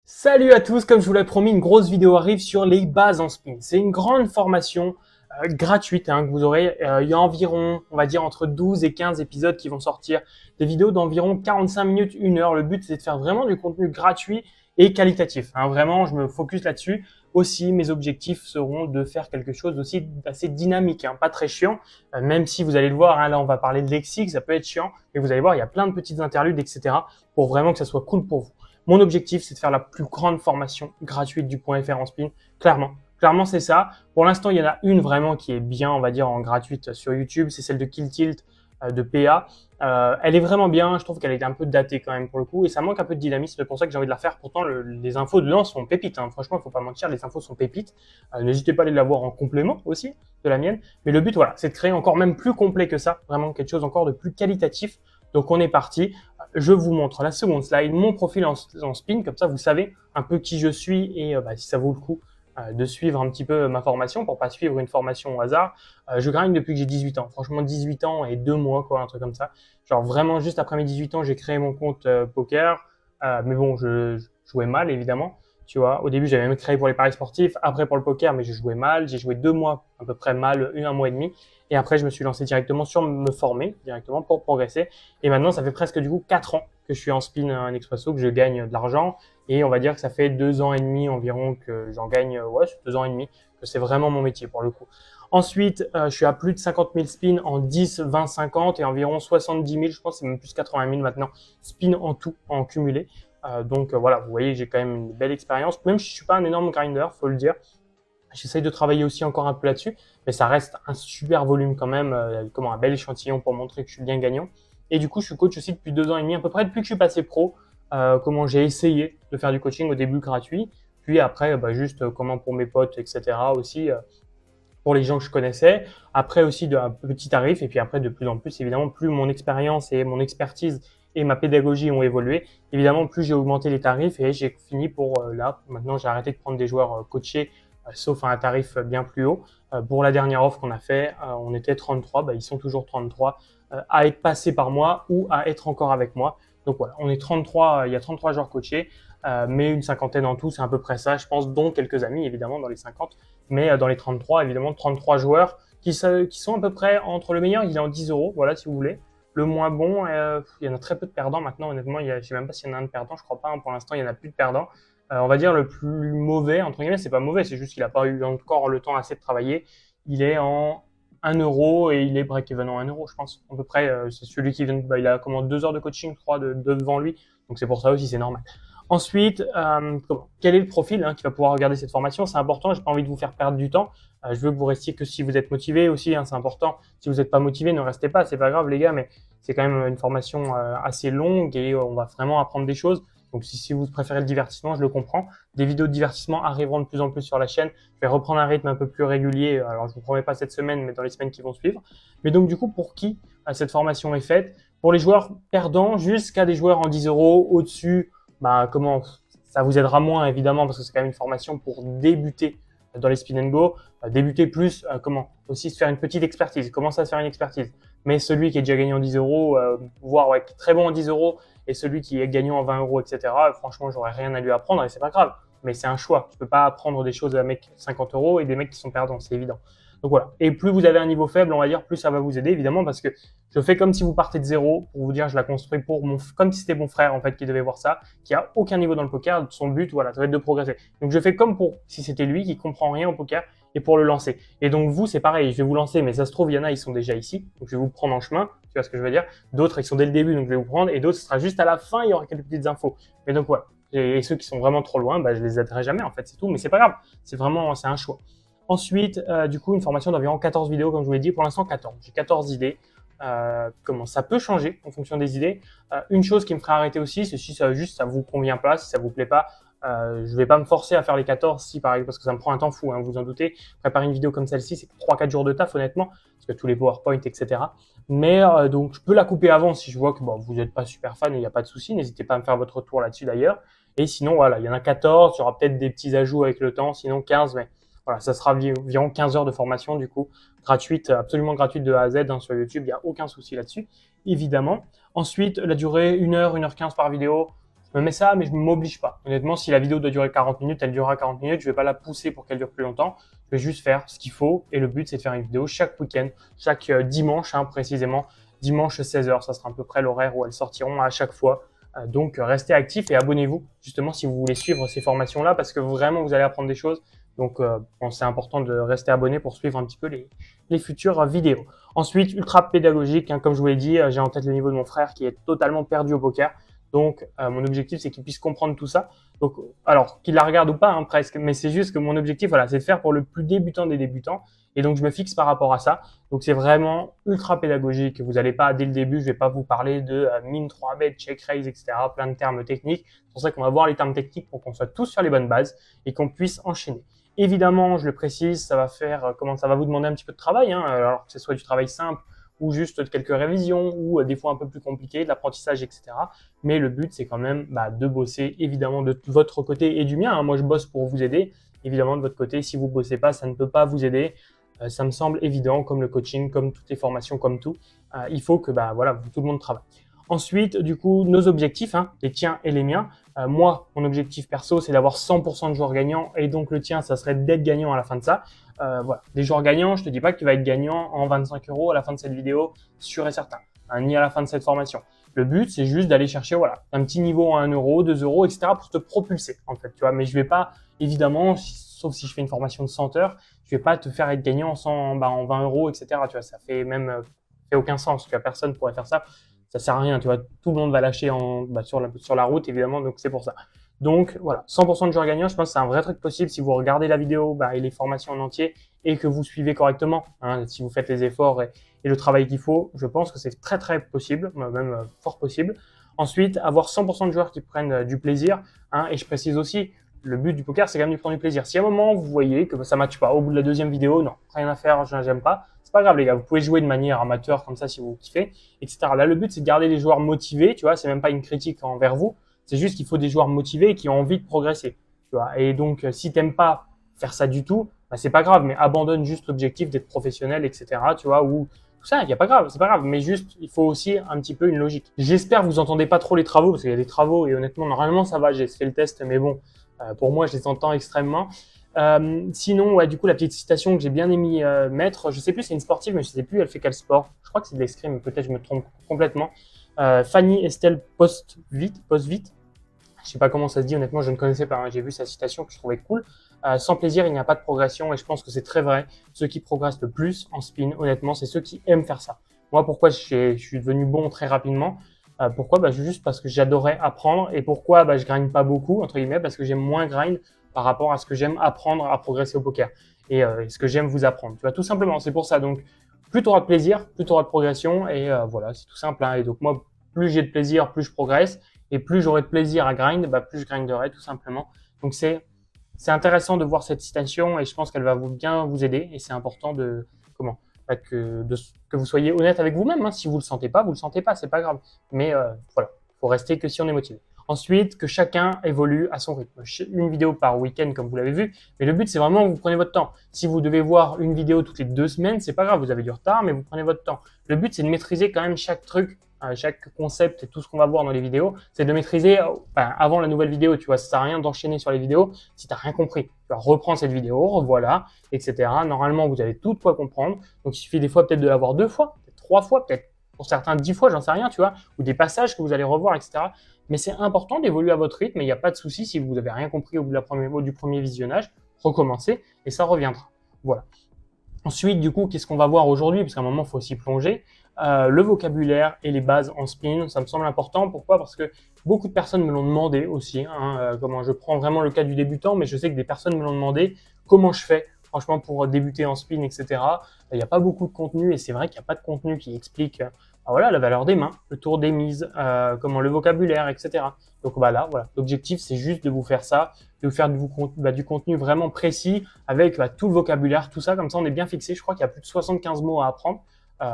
Salut à tous, comme je vous l'avais promis, une grosse vidéo arrive sur les bases en spin. C'est une grande formation gratuite que vous aurez. Il y a environ, on va dire, entre 12 et 15 épisodes qui vont sortir. Des vidéos d'environ 45 minutes, 1 heure. Le but, c'est de faire vraiment du contenu gratuit et qualitatif. Vraiment, je me focus là-dessus. Aussi, mes objectifs seront de faire quelque chose d'aussi assez dynamique, pas très chiant. Même si vous allez le voir, là, on va parler de lexique, ça peut être chiant. Mais vous allez voir, il y a plein de petites interludes, etc. pour vraiment que ça soit cool pour vous. Mon objectif, c'est de faire la plus grande formation gratuite du point .fr en spin. Clairement. Clairement, c'est ça. Pour l'instant, il y en a une vraiment qui est bien, on va dire, en gratuite sur YouTube. C'est celle de Kill Tilt de PA. Elle est vraiment bien. Je trouve qu'elle est un peu datée quand même pour le coup. Et ça manque un peu de dynamisme. C'est pour ça que j'ai envie de la faire. Pourtant, les infos dedans sont pépites. Franchement, il ne faut pas mentir, les infos sont pépites. N'hésitez pas à aller la voir en complément aussi de la mienne. Mais le but, voilà, c'est de créer encore même plus complet que ça. Vraiment quelque chose encore de plus qualitatif. Donc, on est parti. Je vous montre la seconde slide, mon profil en spin, comme ça vous savez un peu qui je suis et si ça vaut le coup de suivre un petit peu ma formation pour pas suivre une formation au hasard. Je grind depuis que j'ai 18 ans, franchement 18 ans et 2 mois, quoi, un truc comme ça. Genre vraiment juste après mes 18 ans, j'ai créé mon compte poker, mais bon, je jouais mal évidemment. Tu vois, au début, j'avais même créé pour les paris sportifs, après pour le poker, mais je jouais mal. J'ai joué 2 mois à peu près mal, un mois et demi. Et après, je me suis lancé directement sur me former, directement pour progresser. Et maintenant, ça fait presque du coup 4 ans que je suis en spin en expresso, que je gagne de l'argent. Et on va dire que ça fait 2 ans et demi environ que j'en gagne, ouais, 2 ans et demi, que c'est vraiment mon métier pour le coup. Ensuite, je suis à plus de 50 000 spins en 10, 20, 50 et environ 70 000, je pense, c'est même plus 80 000 maintenant, spins en tout, en cumulé. Donc voilà, vous voyez, j'ai quand même une belle expérience. Même si je suis pas un énorme grinder, faut le dire. J'essaye de travailler aussi encore un peu là-dessus, mais ça reste un super volume quand même, comment un bel échantillon pour montrer que je suis bien gagnant. Et du coup, je suis coach aussi depuis 2 ans et demi, à peu près depuis que je suis passé pro. Comment j'ai essayé de faire du coaching au début gratuit, puis après, juste comment pour mes potes, etc. aussi. Pour les gens que je connaissais, après aussi de un petit tarif, et puis après de plus en plus, évidemment, plus mon expérience et mon expertise et ma pédagogie ont évolué, évidemment, plus j'ai augmenté les tarifs et j'ai fini pour là, maintenant j'ai arrêté de prendre des joueurs coachés, sauf à un tarif bien plus haut. Pour la dernière offre qu'on a fait, on était 33, ils sont toujours 33 à être passés par moi ou à être encore avec moi. Donc voilà, on est 33, il y a 33 joueurs coachés, mais une cinquantaine en tout, c'est à peu près ça, je pense, dont quelques amis évidemment dans les 50. Mais dans les 33, évidemment, 33 joueurs qui sont à peu près entre le meilleur, il est en 10 euros, voilà, si vous voulez. Le moins bon, il y en a très peu de perdants maintenant, honnêtement. Je ne sais même pas s'il y en a un de perdant, je crois pas. Pour l'instant, il n'y en a plus de perdants. On va dire le plus mauvais, entre guillemets, c'est pas mauvais, c'est juste qu'il n'a pas eu encore le temps assez de travailler. Il est en 1 euro et il est break-even en 1 euro, je pense. À peu près, c'est celui qui vient, il a comment 2 heures de coaching, je crois, devant lui. Donc c'est pour ça aussi, c'est normal. Ensuite, quel est le profil qui va pouvoir regarder cette formation? C'est important, j'ai pas envie de vous faire perdre du temps. Je veux que vous restiez que si vous êtes motivé aussi, c'est important. Si vous n'êtes pas motivé, ne restez pas, c'est pas grave les gars, mais c'est quand même une formation assez longue et on va vraiment apprendre des choses. Donc si vous préférez le divertissement, je le comprends. Des vidéos de divertissement arriveront de plus en plus sur la chaîne. Je vais reprendre un rythme un peu plus régulier. Alors je vous promets pas cette semaine, mais dans les semaines qui vont suivre. Mais donc du coup, pour qui cette formation est faite? Pour les joueurs perdants jusqu'à des joueurs en 10 euros au-dessus. Comment ça vous aidera moins évidemment parce que c'est quand même une formation pour débuter dans les spin and go, débuter plus comment aussi se faire une petite expertise, commencer à se faire une expertise. Mais celui qui est déjà gagnant en 10 euros, voire très bon en 10 euros et celui qui est gagnant en 20 euros, etc. Franchement, j'aurais rien à lui apprendre et c'est pas grave. Mais c'est un choix. Tu peux pas apprendre des choses à un mec 50 euros et des mecs qui sont perdants, c'est évident. Donc voilà. Et plus vous avez un niveau faible, on va dire, plus ça va vous aider, évidemment, parce que je fais comme si vous partez de zéro, pour vous dire, je la construis comme si c'était mon frère, en fait, qui devait voir ça, qui a aucun niveau dans le poker. Son but, voilà, ça va être de progresser. Donc je fais comme si c'était lui qui comprend rien au poker et pour le lancer. Et donc vous, c'est pareil, je vais vous lancer, mais ça se trouve, il y en a, ils sont déjà ici. Donc je vais vous prendre en chemin, tu vois ce que je veux dire. D'autres, ils sont dès le début, donc je vais vous prendre. Et d'autres, ce sera juste à la fin, il y aura quelques petites infos. Mais donc voilà. Et ceux qui sont vraiment trop loin, je les aiderai jamais, en fait, c'est tout. Mais c'est pas grave. C'est un choix. Ensuite, du coup, une formation d'environ 14 vidéos, comme je vous l'ai dit. Pour l'instant, 14. J'ai 14 idées. Comment ça peut changer en fonction des idées. Une chose qui me ferait arrêter aussi, c'est si ça vous convient pas, si ça vous plaît pas. Je vais pas me forcer à faire les 14 si par exemple, parce que ça me prend un temps fou, vous en doutez. Préparer une vidéo comme celle-ci, c'est 3-4 jours de taf, honnêtement, parce que tous les PowerPoint, etc. Mais donc, je peux la couper avant si je vois que vous n'êtes pas super fan, il n'y a pas de souci. N'hésitez pas à me faire votre retour là-dessus d'ailleurs. Et sinon, voilà, il y en a 14, il y aura peut-être des petits ajouts avec le temps, sinon 15, mais voilà, ça sera environ 15 heures de formation, du coup, gratuite, absolument gratuite de A à Z sur YouTube, il n'y a aucun souci là-dessus, évidemment. Ensuite, la durée, 1 heure, 1 heure 15 par vidéo, Je me mets ça, mais je ne m'oblige pas. Honnêtement, si la vidéo doit durer 40 minutes, elle durera 40 minutes. Je vais pas la pousser pour qu'elle dure plus longtemps. Je vais juste faire ce qu'il faut. Et le but, c'est de faire une vidéo chaque week-end, chaque dimanche, précisément. Dimanche 16h, ça sera à peu près l'horaire où elles sortiront à chaque fois. Donc, restez actifs et abonnez-vous, justement, si vous voulez suivre ces formations-là, parce que vraiment, vous allez apprendre des choses. Donc, bon, c'est important de rester abonné pour suivre un petit peu les futures vidéos. Ensuite, ultra pédagogique, comme je vous l'ai dit, j'ai en tête le niveau de mon frère qui est totalement perdu au poker. Donc, mon objectif, c'est qu'il puisse comprendre tout ça. Donc, alors, qu'il la regarde ou pas, presque, mais c'est juste que mon objectif, voilà, c'est de faire pour le plus débutant des débutants. Et donc, je me fixe par rapport à ça. Donc, c'est vraiment ultra pédagogique. Vous n'allez pas, dès le début, je vais pas vous parler de mine 3 bet, check raise, etc. Plein de termes techniques. C'est pour ça qu'on va voir les termes techniques pour qu'on soit tous sur les bonnes bases et qu'on puisse enchaîner. Évidemment, je le précise, ça va faire, ça va vous demander un petit peu de travail, alors que ce soit du travail simple ou juste quelques révisions ou des fois un peu plus compliqué, de l'apprentissage, etc. Mais le but, c'est quand même de bosser évidemment de votre côté et du mien. Moi, je bosse pour vous aider. Évidemment, de votre côté, si vous bossez pas, ça ne peut pas vous aider. Ça me semble évident, comme le coaching, comme toutes les formations, comme tout. Il faut que voilà, tout le monde travaille. Ensuite, du coup, nos objectifs, les tiens et les miens. Moi, mon objectif perso, c'est d'avoir 100% de joueurs gagnants et donc le tien, ça serait d'être gagnant à la fin de ça. Voilà, des joueurs gagnants, je te dis pas que tu vas être gagnant en 25 € à la fin de cette vidéo, sûr et certain, ni à la fin de cette formation. Le but, c'est juste d'aller chercher, voilà, un petit niveau à 1 €, 2 €, etc. pour te propulser, en fait, tu vois. Mais je vais pas, évidemment, sauf si je fais une formation de 100 heures, je vais pas te faire être gagnant en 20 €, etc. Tu vois, ça fait même, fait aucun sens. Tu vois, personne pourrait faire ça. Ça sert à rien, tu vois. Tout le monde va lâcher sur la route, évidemment. Donc, c'est pour ça. Donc, voilà. 100% de joueurs gagnants, je pense que c'est un vrai truc possible si vous regardez la vidéo, et les formations en entier et que vous suivez correctement, si vous faites les efforts et le travail qu'il faut, je pense que c'est très, très possible, même fort possible. Ensuite, avoir 100% de joueurs qui prennent du plaisir, et je précise aussi, le but du poker, c'est quand même de prendre du plaisir. Si à un moment, vous voyez que ça ne matche pas, au bout de la deuxième vidéo, non, rien à faire, j'aime pas, c'est pas grave les gars, vous pouvez jouer de manière amateur comme ça si vous kiffez, etc. Là, le but, c'est de garder les joueurs motivés, tu vois, c'est même pas une critique envers vous, c'est juste qu'il faut des joueurs motivés et qui ont envie de progresser, tu vois. Et donc, si t'aimes pas faire ça du tout, c'est pas grave, mais abandonne juste l'objectif d'être professionnel, etc., tu vois, ou tout ça, il y a pas grave, c'est pas grave, mais juste, il faut aussi un petit peu une logique. J'espère que vous entendez pas trop les travaux, parce qu'il y a des travaux, et honnêtement, normalement, ça va, j'ai fait le test, mais bon, pour moi, je les entends extrêmement. Sinon, ouais, du coup, la petite citation que j'ai bien aimé mettre, je sais plus, c'est une sportive, mais je sais plus, elle fait quel sport. Je crois que c'est de l'escrime, mais peut-être je me trompe complètement. Fanny Estelle Postvit. Je sais pas comment ça se dit, honnêtement, je ne connaissais pas. J'ai vu sa citation que je trouvais cool. Sans plaisir, il n'y a pas de progression, et je pense que c'est très vrai. Ceux qui progressent le plus en spin, honnêtement, c'est ceux qui aiment faire ça. Moi, pourquoi je suis devenu bon très rapidement? Pourquoi? Juste parce que j'adorais apprendre. Et pourquoi? Je grind pas beaucoup, entre guillemets, parce que j'aime moins grind par rapport à ce que j'aime apprendre à progresser au poker. Et ce que j'aime vous apprendre. Tu vois, tout simplement, c'est pour ça. Donc, plus tu auras de plaisir, plus tu auras de progression. Et voilà, c'est tout simple. Et donc, moi, plus j'ai de plaisir, plus je progresse. Et plus j'aurai de plaisir à grind, plus je grinderai, tout simplement. Donc, c'est intéressant de voir cette citation et je pense qu'elle va bien vous aider. Et c'est important que vous soyez honnête avec vous-même. Si vous le sentez pas, c'est pas grave. Mais voilà, faut rester que si on est motivé. Ensuite, que chacun évolue à son rythme. Une vidéo par week-end, comme vous l'avez vu. Mais le but, c'est vraiment que vous prenez votre temps. Si vous devez voir une vidéo toutes les 2 semaines, c'est pas grave, vous avez du retard, mais vous prenez votre temps. Le but, c'est de maîtriser quand même chaque truc, chaque concept et tout ce qu'on va voir dans les vidéos. C'est de maîtriser avant la nouvelle vidéo. Tu vois, ça sert à rien d'enchaîner sur les vidéos si tu n'as rien compris. Tu vas reprendre cette vidéo, revoilà, etc. Normalement, vous avez tout de quoi comprendre. Donc, il suffit des fois peut-être de l'avoir 2 fois, peut-être 3 fois, peut-être pour certains 10 fois, j'en sais rien, tu vois, ou des passages que vous allez revoir, etc. Mais c'est important d'évoluer à votre rythme et il n'y a pas de souci si vous n'avez rien compris au bout du premier visionnage, recommencez et ça reviendra. Voilà. Ensuite, du coup, qu'est-ce qu'on va voir aujourd'hui? Parce qu'à un moment, il faut aussi plonger. Le vocabulaire et les bases en spin, ça me semble important. Pourquoi? Parce que beaucoup de personnes me l'ont demandé aussi. Comment je prends vraiment le cas du débutant, mais je sais que des personnes me l'ont demandé. Comment je fais? Franchement, pour débuter en spin, etc. Il n'y a pas beaucoup de contenu et c'est vrai qu'il n'y a pas de contenu qui explique voilà, la valeur des mains, le tour des mises, le vocabulaire, etc. Donc là, voilà. L'objectif, c'est juste de vous faire ça, de vous faire du contenu vraiment précis avec tout le vocabulaire, tout ça. Comme ça, on est bien fixé. Je crois qu'il y a plus de 75 mots à apprendre.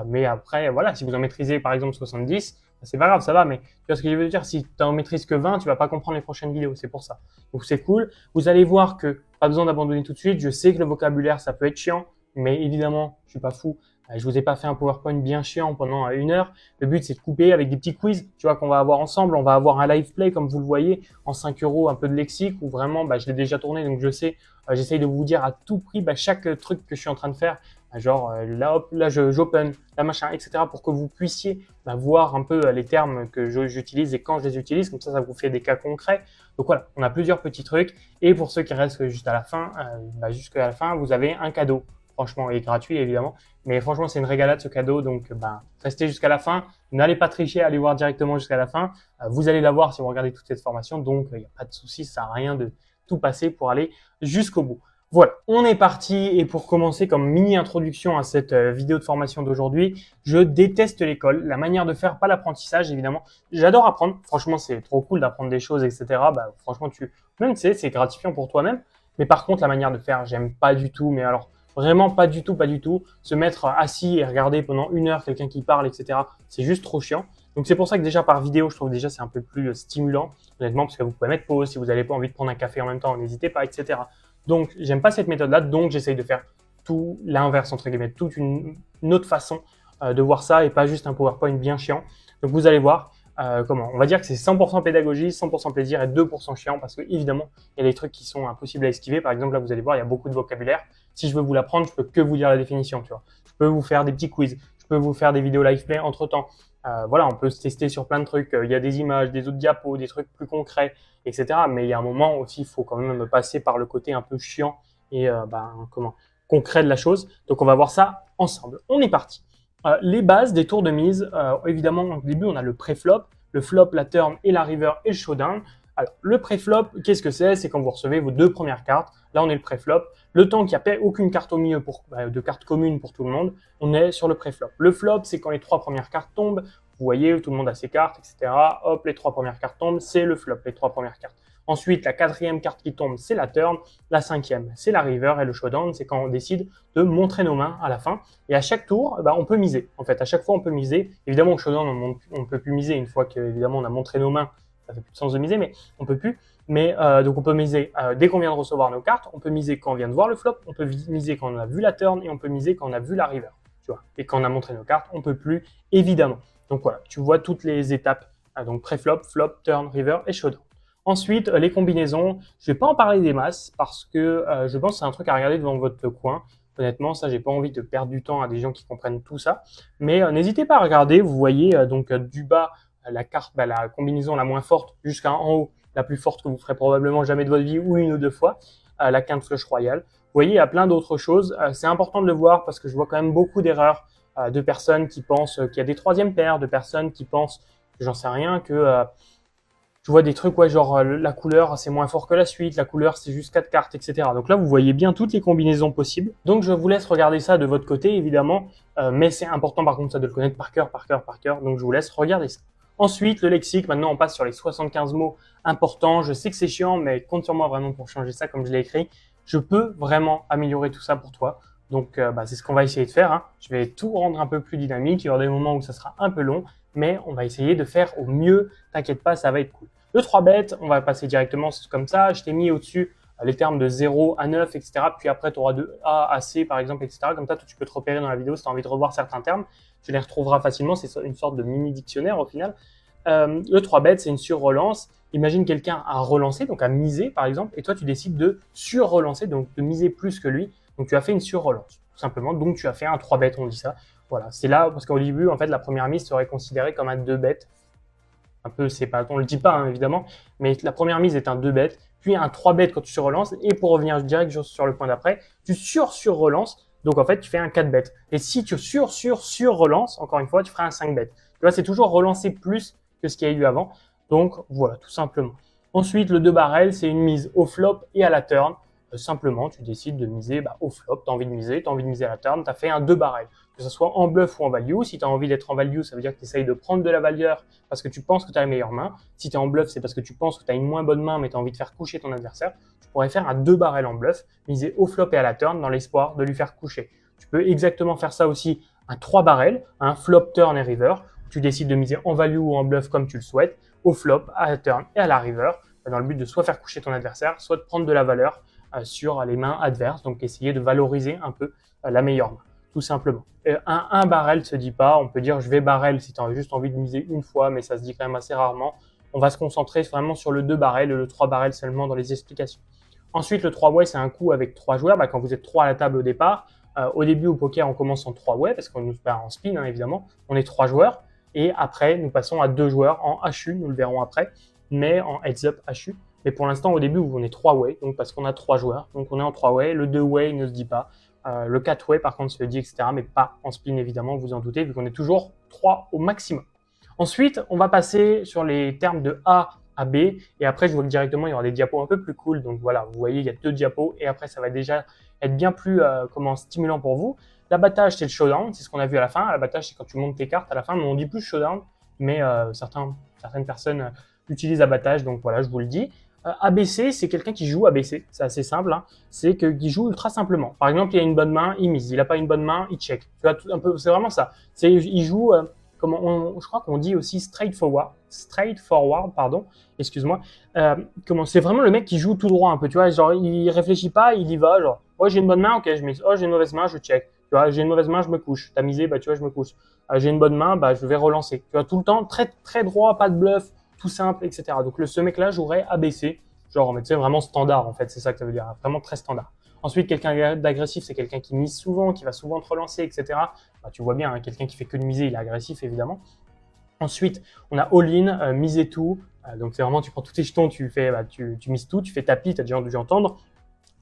Mais après, voilà, si vous en maîtrisez par exemple 70, c'est pas grave, ça va. Mais tu vois ce que je veux dire, si tu en maîtrises que 20, tu vas pas comprendre les prochaines vidéos. C'est pour ça. Donc c'est cool. Vous allez voir que pas besoin d'abandonner tout de suite. Je sais que le vocabulaire, ça peut être chiant, mais évidemment, je suis pas fou. Je vous ai pas fait un PowerPoint bien chiant pendant 1 heure. Le but, c'est de couper avec des petits quiz, tu vois, qu'on va avoir ensemble. On va avoir un live play, comme vous le voyez, en 5 euros, un peu de lexique, où vraiment, je l'ai déjà tourné, donc je sais, j'essaye de vous dire à tout prix chaque truc que je suis en train de faire. Genre, là, hop, là, j'open, là, machin, etc. pour que vous puissiez voir un peu les termes que j'utilise et quand je les utilise. Comme ça vous fait des cas concrets. Donc voilà, on a plusieurs petits trucs. Et pour ceux qui restent juste à la fin, jusqu'à la fin, vous avez un cadeau. Franchement, il est gratuit, évidemment. Mais franchement, c'est une régalade ce cadeau. Donc, restez jusqu'à la fin. N'allez pas tricher, allez voir directement jusqu'à la fin. Vous allez la voir si vous regardez toute cette formation. Donc, il n'y a pas de souci, ça sert à rien de tout passer pour aller jusqu'au bout. Voilà, on est parti. Et pour commencer, comme mini introduction à cette vidéo de formation d'aujourd'hui, je déteste l'école, la manière de faire, pas l'apprentissage évidemment. J'adore apprendre, franchement c'est trop cool d'apprendre des choses, etc. Franchement, même tu sais, c'est gratifiant pour toi-même. Mais par contre, la manière de faire, j'aime pas du tout. Mais alors, vraiment pas du tout, pas du tout. Se mettre assis et regarder pendant 1 heure quelqu'un qui parle, etc. C'est juste trop chiant. Donc c'est pour ça que déjà par vidéo, je trouve déjà c'est un peu plus stimulant, honnêtement, parce que vous pouvez mettre pause, si vous n'avez pas envie de prendre un café en même temps, n'hésitez pas, etc. Donc, j'aime pas cette méthode-là, donc j'essaye de faire tout l'inverse, entre guillemets, toute une autre façon de voir ça et pas juste un PowerPoint bien chiant. Donc, vous allez voir comment. On va dire que c'est 100% pédagogie, 100% plaisir et 2% chiant parce que, évidemment, il y a des trucs qui sont impossibles à esquiver. Par exemple, là, vous allez voir, il y a beaucoup de vocabulaire. Si je veux vous l'apprendre, je peux que vous dire la définition, tu vois. Je peux vous faire des petits quiz, je peux vous faire des vidéos live play entre-temps. Voilà, on peut se tester sur plein de trucs. Il y a des images, des autres diapos, des trucs plus concrets, etc. Mais il y a un moment aussi, il faut quand même passer par le côté un peu chiant et concret de la chose. Donc, on va voir ça ensemble. On est parti. Les bases des tours de mise. Évidemment, au début, on a le pré-flop, le flop, la turn et la river et le showdown. Alors, le pré-flop, qu'est-ce que c'est? C'est quand vous recevez vos 2 premières cartes. Là, on est le pré-flop. Le temps qu'il n'y a aucune carte au milieu de cartes communes pour tout le monde, on est sur le pré-flop. Le flop, c'est quand les 3 premières cartes tombent. Vous voyez, tout le monde a ses cartes, etc. Hop, les 3 premières cartes tombent, c'est le flop, les 3 premières cartes. Ensuite, la 4e carte qui tombe, c'est la turn. La 5e, c'est la river. Et le showdown, c'est quand on décide de montrer nos mains à la fin. Et à chaque tour, on peut miser. En fait, à chaque fois, on peut miser. Évidemment, au showdown, on ne peut plus miser une fois qu'évidemment, on a montré nos mains. Ça fait plus de sens de miser, mais on peut plus. Mais donc, on peut miser dès qu'on vient de recevoir nos cartes. On peut miser quand on vient de voir le flop. On peut miser quand on a vu la turn. Et on peut miser quand on a vu la river. Tu vois. Et quand on a montré nos cartes, on peut plus, évidemment. Donc voilà, tu vois toutes les étapes. Donc pré-flop, flop, turn, river et showdown. Ensuite, les combinaisons. Je ne vais pas en parler des masses parce que je pense que c'est un truc à regarder devant votre coin. Honnêtement, ça, j'ai pas envie de perdre du temps à des gens qui comprennent tout ça. Mais n'hésitez pas à regarder. Vous voyez du bas la carte, la combinaison la moins forte jusqu'à en haut, la plus forte que vous ferez probablement jamais de votre vie ou 1 ou 2 fois, la quinte flush royale. Vous voyez, il y a plein d'autres choses. C'est important de le voir parce que je vois quand même beaucoup d'erreurs de personnes qui pensent qu'il y a des 3e paires, de personnes qui pensent, j'en sais rien, que je vois des trucs, genre la couleur c'est moins fort que la suite, la couleur c'est juste 4 cartes, etc. Donc là, vous voyez bien toutes les combinaisons possibles. Donc je vous laisse regarder ça de votre côté, évidemment, mais c'est important par contre ça de le connaître par cœur, par cœur, par cœur. Donc je vous laisse regarder ça. Ensuite, le lexique, maintenant on passe sur les 75 mots importants. Je sais que c'est chiant, mais compte sur moi vraiment pour changer ça comme je l'ai écrit. Je peux vraiment améliorer tout ça pour toi. Donc, c'est ce qu'on va essayer de faire. Hein. Je vais tout rendre un peu plus dynamique. Il y aura des moments où ça sera un peu long, mais on va essayer de faire au mieux. T'inquiète pas, ça va être cool. Le 3 bêtes, on va passer directement comme ça. Je t'ai mis au-dessus les termes de 0 à 9, etc. Puis après, tu auras de A à C, par exemple, etc. Comme ça, tu peux te repérer dans la vidéo si tu as envie de revoir certains termes. Tu les retrouveras facilement. C'est une sorte de mini dictionnaire au final. Le 3 bêtes, c'est une sur-relance. Imagine quelqu'un a relancé, donc à miser, par exemple, et toi, tu décides de sur-relancer, donc de miser plus que lui. Donc, tu as fait une sur-relance, tout simplement. Donc, tu as fait un 3 bêtes, on dit ça. Voilà, c'est là, parce qu'au début, en fait, la première mise serait considérée comme un 2 bêtes. Un peu, c'est pas, on le dit pas, hein, évidemment, mais la première mise est un 2 bêtes, puis un 3 bêtes quand tu sur-relances, et pour revenir direct sur le point d'après, tu sur-relances, donc en fait, tu fais un 4 bêtes. Et si tu sur-relances, encore une fois, tu feras un 5 bêtes. Tu vois, c'est toujours relancer plus que ce qu'il y a eu avant. Donc, voilà, tout simplement. Ensuite, le 2 barrel, c'est une mise au flop et à la turn. Simplement, tu décides de miser au flop, tu as envie de miser, à la turn, tu as fait un 2 barrel. Que ce soit en bluff ou en value. Si tu as envie d'être en value, ça veut dire que tu essayes de prendre de la valeur parce que tu penses que tu as la meilleure main. Si tu es en bluff, c'est parce que tu penses que tu as une moins bonne main, mais tu as envie de faire coucher ton adversaire. Tu pourrais faire un 2 barrel en bluff, miser au flop et à la turn dans l'espoir de lui faire coucher. Tu peux exactement faire ça aussi, un 3 barrel, un flop, turn et river. Tu décides de miser en value ou en bluff comme tu le souhaites, au flop, à la turn et à la river, dans le but de soit faire coucher ton adversaire, soit de prendre de la valeur sur les mains adverses, donc essayer de valoriser un peu la meilleure main. tout simplement. Un barrel se dit pas, on peut dire je vais barrel si tu as juste envie de miser une fois, mais ça se dit quand même assez rarement. On va se concentrer vraiment sur le 2 barrel et le 3 barrel seulement dans les explications. Ensuite, le 3 way, c'est un coup avec 3 joueurs. Quand vous êtes 3 à la table au départ, au début au poker, on commence en 3 way parce qu'on nous en spin, hein, évidemment. On est 3 joueurs et après, nous passons à 2 joueurs en HU, nous le verrons après, mais en heads up HU. Mais pour l'instant, au début, on est 3 way, donc parce qu'on a 3 joueurs, donc on est en 3 way. Le 2 way il ne se dit pas. Le 4 way, par contre, se le dit, etc., mais pas en spin, évidemment, vous en doutez, vu qu'on est toujours 3 au maximum. Ensuite, on va passer sur les termes de A à B. Et après, je vois que directement, il y aura des diapos un peu plus cool. Donc voilà, vous voyez, il y a 2 diapos. Et après, ça va déjà être bien plus stimulant pour vous. L'abattage, c'est le showdown. C'est ce qu'on a vu à la fin. L'abattage, c'est quand tu montes tes cartes à la fin. Mais on dit plus showdown. Mais certaines personnes utilisent abattage. Donc voilà, je vous le dis. ABC, c'est quelqu'un qui joue ABC. C'est assez simple. Hein. C'est qu'il joue ultra simplement. Par exemple, il a une bonne main, il mise. Il n'a pas une bonne main, il check. Tu vois, un peu, c'est vraiment ça. Il joue... je crois qu'on dit aussi straightforward, pardon, excuse-moi. C'est vraiment le mec qui joue tout droit un peu, tu vois, genre il réfléchit pas, il y va, genre, oh j'ai une bonne main, ok je mise, oh j'ai une mauvaise main, je check, tu vois, j'ai une mauvaise main, je me couche, t'as misé, bah tu vois, je me couche, j'ai une bonne main, bah je vais relancer, tu vois, tout le temps très très droit, pas de bluff, tout simple, etc. Donc ce mec-là jouerait ABC, genre, mais tu sais, vraiment standard en fait, c'est ça que ça veut dire, vraiment très standard. Ensuite, quelqu'un d'agressif, c'est quelqu'un qui mise souvent, qui va souvent te relancer, etc. Tu vois bien, hein, quelqu'un qui fait que de miser, il est agressif, évidemment. Ensuite, on a all-in, miser tout. Donc, c'est vraiment, tu prends tous tes jetons, tu mises tout, tu fais tapis, tu as déjà dû entendre.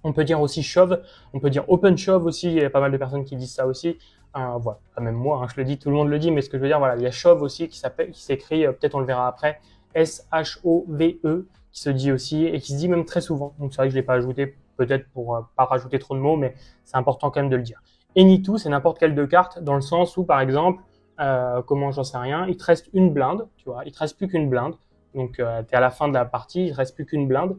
On peut dire aussi shove, on peut dire open shove aussi, il y a pas mal de personnes qui disent ça aussi. Voilà, même moi, hein, je le dis, tout le monde le dit, mais ce que je veux dire, voilà, il y a shove aussi qui s'écrit, peut-être on le verra après, S-H-O-V-E, qui se dit aussi et qui se dit même très souvent. Donc, c'est vrai que je ne l'ai pas ajouté, peut-être pour pas rajouter trop de mots, mais c'est important quand même de le dire. Any2, c'est n'importe quelle 2 cartes, dans le sens où, par exemple, comment j'en sais rien, il te reste une blinde, tu vois, il te reste plus qu'une blinde. Donc, tu es à la fin de la partie, il te reste plus qu'une blinde.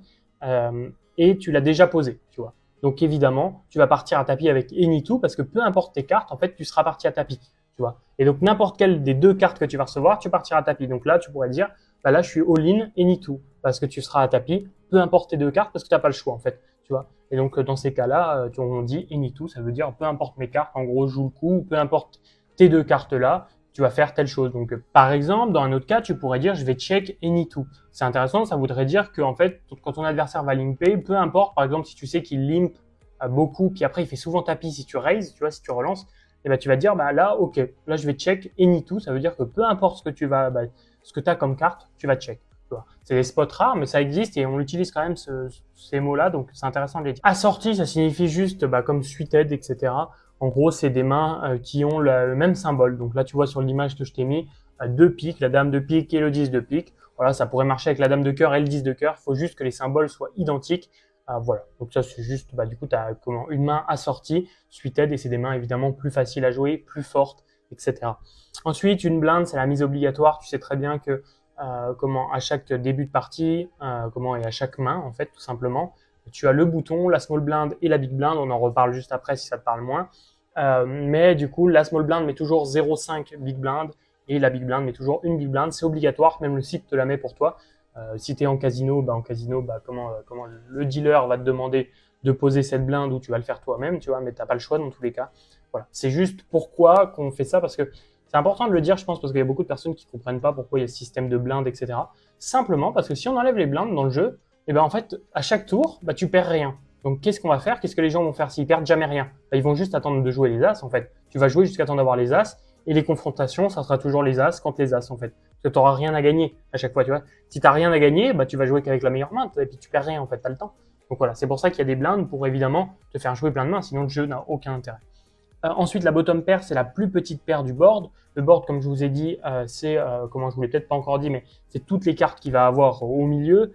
Et tu l'as déjà posée, tu vois. Donc, évidemment, tu vas partir à tapis avec Any2 parce que peu importe tes cartes, en fait, tu seras parti à tapis, tu vois. Et donc, n'importe quelle des 2 cartes que tu vas recevoir, tu partiras à tapis. Donc là, tu pourrais dire, bah là, je suis all-in Any2 parce que tu seras à tapis, peu importe tes 2 cartes parce que tu n'as pas le choix, en fait, tu vois. Et donc, dans ces cas-là, on dit Any2, ça veut dire peu importe mes cartes, en gros, joue le coup, peu importe tes 2 cartes-là, tu vas faire telle chose. Donc, par exemple, dans un autre cas, tu pourrais dire, je vais check Any2. C'est intéressant, ça voudrait dire que, en fait, quand ton adversaire va limper, peu importe, par exemple, si tu sais qu'il limpe beaucoup, puis après, il fait souvent tapis si tu raises, tu vois, si tu relances, et ben, tu vas dire, bah là, ok, là, je vais check Any2. Ça veut dire que peu importe ce que tu as comme carte, tu vas check. C'est des spots rares, mais ça existe et on utilise quand même ces mots-là, donc c'est intéressant de les dire. Assorti, ça signifie juste comme suited, etc. En gros, c'est des mains qui ont le même symbole. Donc là, tu vois sur l'image que je t'ai mis, 2 piques, la dame de pique et le 10 de pique. Voilà, ça pourrait marcher avec la dame de cœur et le 10 de cœur. Il faut juste que les symboles soient identiques. Voilà, donc ça c'est juste, du coup, tu as une main assortie, suited, et c'est des mains évidemment plus faciles à jouer, plus fortes, etc. Ensuite, une blinde, c'est la mise obligatoire. Tu sais très bien que à chaque début de partie, et à chaque main, en fait, tout simplement, tu as le bouton, la small blind et la big blind. On en reparle juste après si ça te parle moins. Mais du coup, la small blind met toujours 0,5 big blind et la big blind met toujours une big blind. C'est obligatoire, même le site te la met pour toi. Si tu es en casino, comment le dealer va te demander de poser cette blinde ou tu vas le faire toi-même, tu vois, mais tu n'as pas le choix dans tous les cas. Voilà. C'est juste pourquoi qu'on fait ça, parce que c'est important de le dire, je pense, parce qu'il y a beaucoup de personnes qui ne comprennent pas pourquoi il y a ce système de blindes, etc. Simplement parce que si on enlève les blindes dans le jeu, et en fait, à chaque tour, tu perds rien. Donc, qu'est-ce qu'on va faire? Qu'est-ce que les gens vont faire s'ils perdent jamais rien? Ils vont juste attendre de jouer les as, en fait. Tu vas jouer jusqu'à temps d'avoir les as, et les confrontations, ça sera toujours les as contre les as, en fait. Parce que tu n'auras rien à gagner à chaque fois, tu vois. Si tu n'as rien à gagner, tu vas jouer qu'avec la meilleure main, et puis tu perds rien, en fait, tu as le temps. Donc voilà, c'est pour ça qu'il y a des blindes pour évidemment te faire jouer plein de mains, sinon le jeu n'a aucun intérêt. Ensuite, la bottom pair, c'est la plus petite paire du board. Le board, comme je vous ai dit, c'est, comment je vous l'ai peut-être pas encore dit, mais c'est toutes les cartes qu'il va avoir au milieu.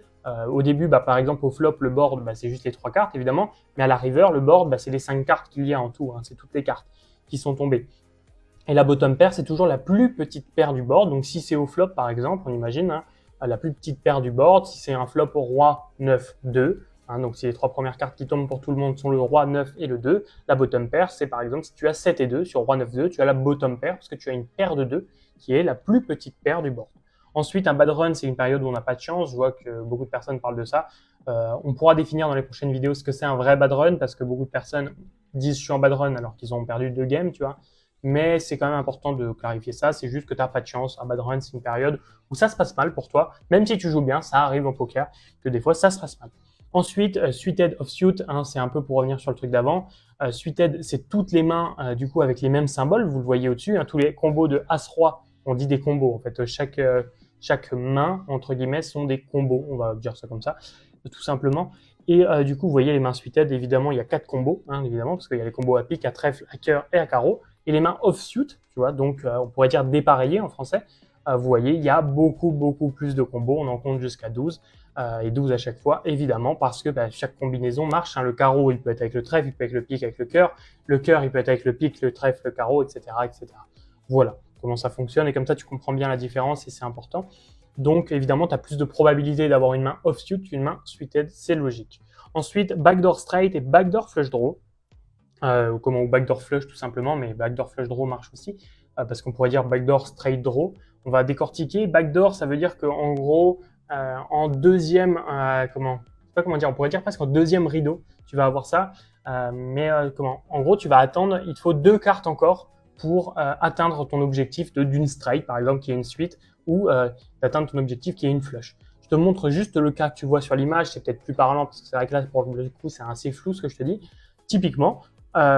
Au début, par exemple, au flop, le board, c'est juste les 3 cartes, évidemment. Mais à la river, le board, c'est les 5 cartes qu'il y a en tout. Hein, c'est toutes les cartes qui sont tombées. Et la bottom pair, c'est toujours la plus petite paire du board. Donc, si c'est au flop, par exemple, on imagine, hein, la plus petite paire du board. Si c'est un flop au roi, 9, 2. Hein, donc, si les 3 premières cartes qui tombent pour tout le monde sont le roi, 9 et le 2, la bottom pair, c'est par exemple si tu as 7 et 2 sur roi, 9, 2, tu as la bottom pair parce que tu as une paire de 2 qui est la plus petite paire du board. Ensuite, un bad run, c'est une période où on n'a pas de chance. Je vois que beaucoup de personnes parlent de ça. On pourra définir dans les prochaines vidéos ce que c'est un vrai bad run parce que beaucoup de personnes disent je suis en bad run alors qu'ils ont perdu 2 games, tu vois. Mais c'est quand même important de clarifier ça. C'est juste que tu n'as pas de chance. Un bad run, c'est une période où ça se passe mal pour toi. Même si tu joues bien, ça arrive en poker que des fois ça se passe mal. Ensuite, suited offsuit, hein, c'est un peu pour revenir sur le truc d'avant. Suited, c'est toutes les mains du coup avec les mêmes symboles. Vous le voyez au-dessus. Hein, tous les combos de As-Roi, on dit des combos. En fait, chaque main, entre guillemets, sont des combos. On va dire ça comme ça, tout simplement. Et du coup, vous voyez les mains suited, évidemment, il y a 4 combos, hein, évidemment, parce qu'il y a les combos à pique, à trèfle, à cœur et à carreau. Et les mains offsuit, tu vois, donc on pourrait dire dépareillées en français. Vous voyez, il y a beaucoup plus de combos. On en compte jusqu'à 12 et 12 à chaque fois, évidemment, parce que chaque combinaison marche. Hein. Le carreau, il peut être avec le trèfle, il peut être avec le pique, avec le cœur. Le cœur, il peut être avec le pique, le trèfle, le carreau, etc., etc. Voilà comment ça fonctionne. Et comme ça, tu comprends bien la différence et c'est important. Donc, évidemment, tu as plus de probabilité d'avoir une main offsuit qu'une main suited, c'est logique. Ensuite, backdoor straight et backdoor flush draw. Ou backdoor flush tout simplement, mais backdoor flush draw marche aussi, parce qu'on pourrait dire backdoor straight draw. On va décortiquer. Backdoor, ça veut dire qu'en gros, en deuxième, je sais pas comment dire, on pourrait dire presque en deuxième rideau, tu vas avoir ça. En gros, tu vas attendre, il te faut 2 cartes encore pour atteindre ton objectif d'une straight, par exemple, qui est une suite, ou d'atteindre ton objectif qui est une flush. Je te montre juste le cas que tu vois sur l'image, c'est peut-être plus parlant, parce que c'est vrai que là, pour le coup, c'est assez flou ce que je te dis. Typiquement,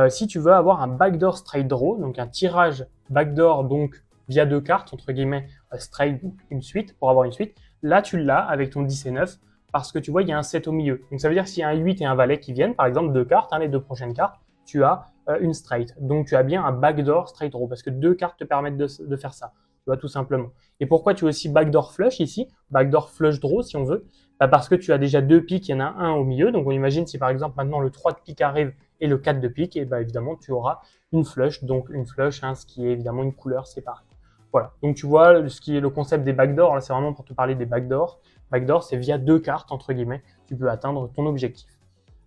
si tu veux avoir un backdoor straight draw, donc un tirage backdoor donc via 2 cartes, entre guillemets, straight, une suite, pour avoir une suite, là tu l'as avec ton 10 et 9, parce que tu vois, il y a un 7 au milieu. Donc ça veut dire que s'il y a un 8 et un valet qui viennent, par exemple 2 cartes, hein, les 2 prochaines cartes, tu as une straight. Donc tu as bien un backdoor straight draw, parce que 2 cartes te permettent de faire ça, tu vois, tout simplement. Et pourquoi tu as aussi backdoor flush ici, backdoor flush draw si on veut, parce que tu as déjà 2 piques, il y en a un au milieu, donc on imagine si par exemple maintenant le 3 de pique arrive et le 4 de pique, et évidemment tu auras une flush, donc une flush, hein, ce qui est évidemment une couleur séparée. Voilà, donc tu vois ce qui est le concept des backdoors, là c'est vraiment pour te parler des backdoors. Backdoor, c'est via 2 cartes, entre guillemets, tu peux atteindre ton objectif.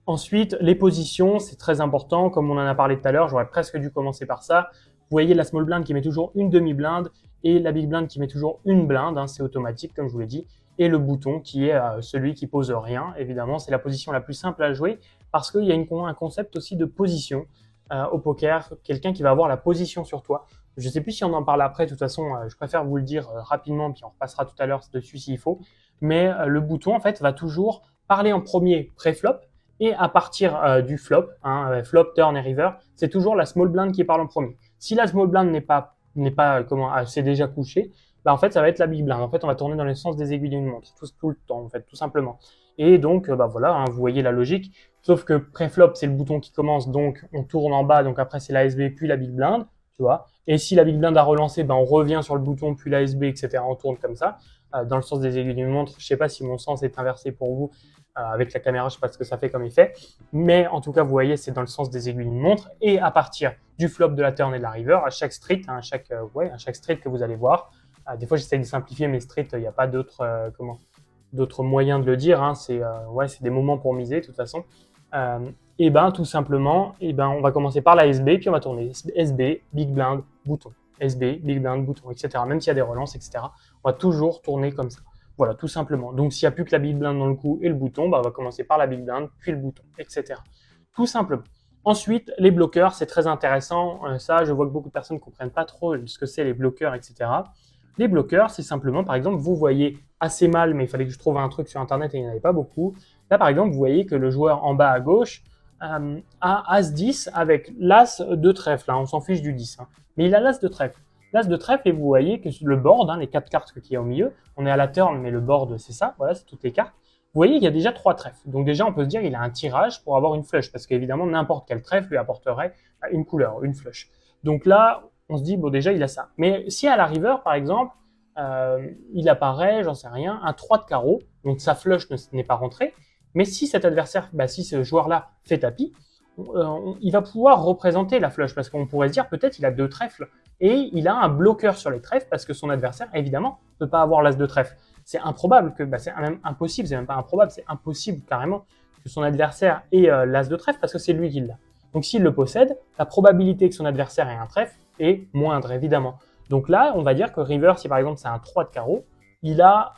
Ensuite, les positions, c'est très important, comme on en a parlé tout à l'heure, j'aurais presque dû commencer par ça. Vous voyez la small blind qui met toujours une demi-blinde et la big blind qui met toujours une blinde, hein, c'est automatique comme je vous l'ai dit. Et le bouton qui est celui qui pose rien, évidemment, c'est la position la plus simple à jouer parce qu'il y a un concept aussi de position au poker, quelqu'un qui va avoir la position sur toi. Je ne sais plus si on en parle après, de toute façon, je préfère vous le dire rapidement, puis on repassera tout à l'heure dessus s'il faut. Mais le bouton, en fait, va toujours parler en premier pré-flop, et à partir du flop, hein, flop, turn et river, c'est toujours la small blind qui parle en premier. Si la small blind c'est déjà couché, en fait, ça va être la big blind. En fait, on va tourner dans le sens des aiguilles d'une montre, tout le temps, en fait, tout simplement. Et donc, voilà, hein, vous voyez la logique. Sauf que pré-flop, c'est le bouton qui commence, donc on tourne en bas, donc après c'est la SB, puis la big blind, tu vois. Et si la big blind a relancé, on revient sur le bouton, puis la SB, etc. On tourne comme ça, dans le sens des aiguilles d'une montre. Je sais pas si mon sens est inversé pour vous. Avec la caméra, je sais pas ce que ça fait comme effet, mais en tout cas, vous voyez, c'est dans le sens des aiguilles d'une montre. Et à partir du flop, de la turn et de la river, à chaque street, hein, à chaque street que vous allez voir, des fois j'essaie de simplifier mes streets, il n'y a pas d'autres moyens de le dire, hein, c'est des moments pour miser de toute façon. Tout simplement, on va commencer par la SB, puis on va tourner SB, big blind, bouton, SB, big blind, bouton, etc. Même s'il y a des relances, etc. On va toujours tourner comme ça. Voilà, tout simplement. Donc, s'il n'y a plus que la big blind dans le coup et le bouton, on va commencer par la big blind, puis le bouton, etc. Tout simplement. Ensuite, les bloqueurs, c'est très intéressant. Ça, je vois que beaucoup de personnes ne comprennent pas trop ce que c'est les bloqueurs, etc. Les bloqueurs, c'est simplement, par exemple, vous voyez assez mal, mais il fallait que je trouve un truc sur Internet et il n'y en avait pas beaucoup. Là, par exemple, vous voyez que le joueur en bas à gauche a As-10 avec l'As de trèfle. Hein, on s'en fiche du 10. Hein, mais il a l'As de trèfle. L'As de trèfle, et vous voyez que le board, hein, les 4 cartes qu'il y a au milieu, on est à la turn, mais le board, c'est ça, voilà, c'est toutes les cartes. Vous voyez qu'il y a déjà 3 trèfles. Donc déjà, on peut se dire qu'il a un tirage pour avoir une flush, parce qu'évidemment, n'importe quel trèfle lui apporterait une couleur, une flush. Donc là, on se dit, bon, déjà, il a ça. Mais si à la river, par exemple, il apparaît, j'en sais rien, un 3 de carreau, donc sa flush n'est pas rentrée, mais si cet adversaire, si ce joueur-là fait tapis, il va pouvoir représenter la flush, parce qu'on pourrait se dire, peut-être il a 2 trèfles, et il a un bloqueur sur les trèfles parce que son adversaire, évidemment, ne peut pas avoir l'as de trèfle. C'est improbable, c'est même impossible, c'est même pas improbable, c'est impossible carrément que son adversaire ait l'as de trèfle parce que c'est lui qui l'a. Donc s'il le possède, la probabilité que son adversaire ait un trèfle est moindre, évidemment. Donc là, on va dire que river, si par exemple c'est un 3 de carreau, il a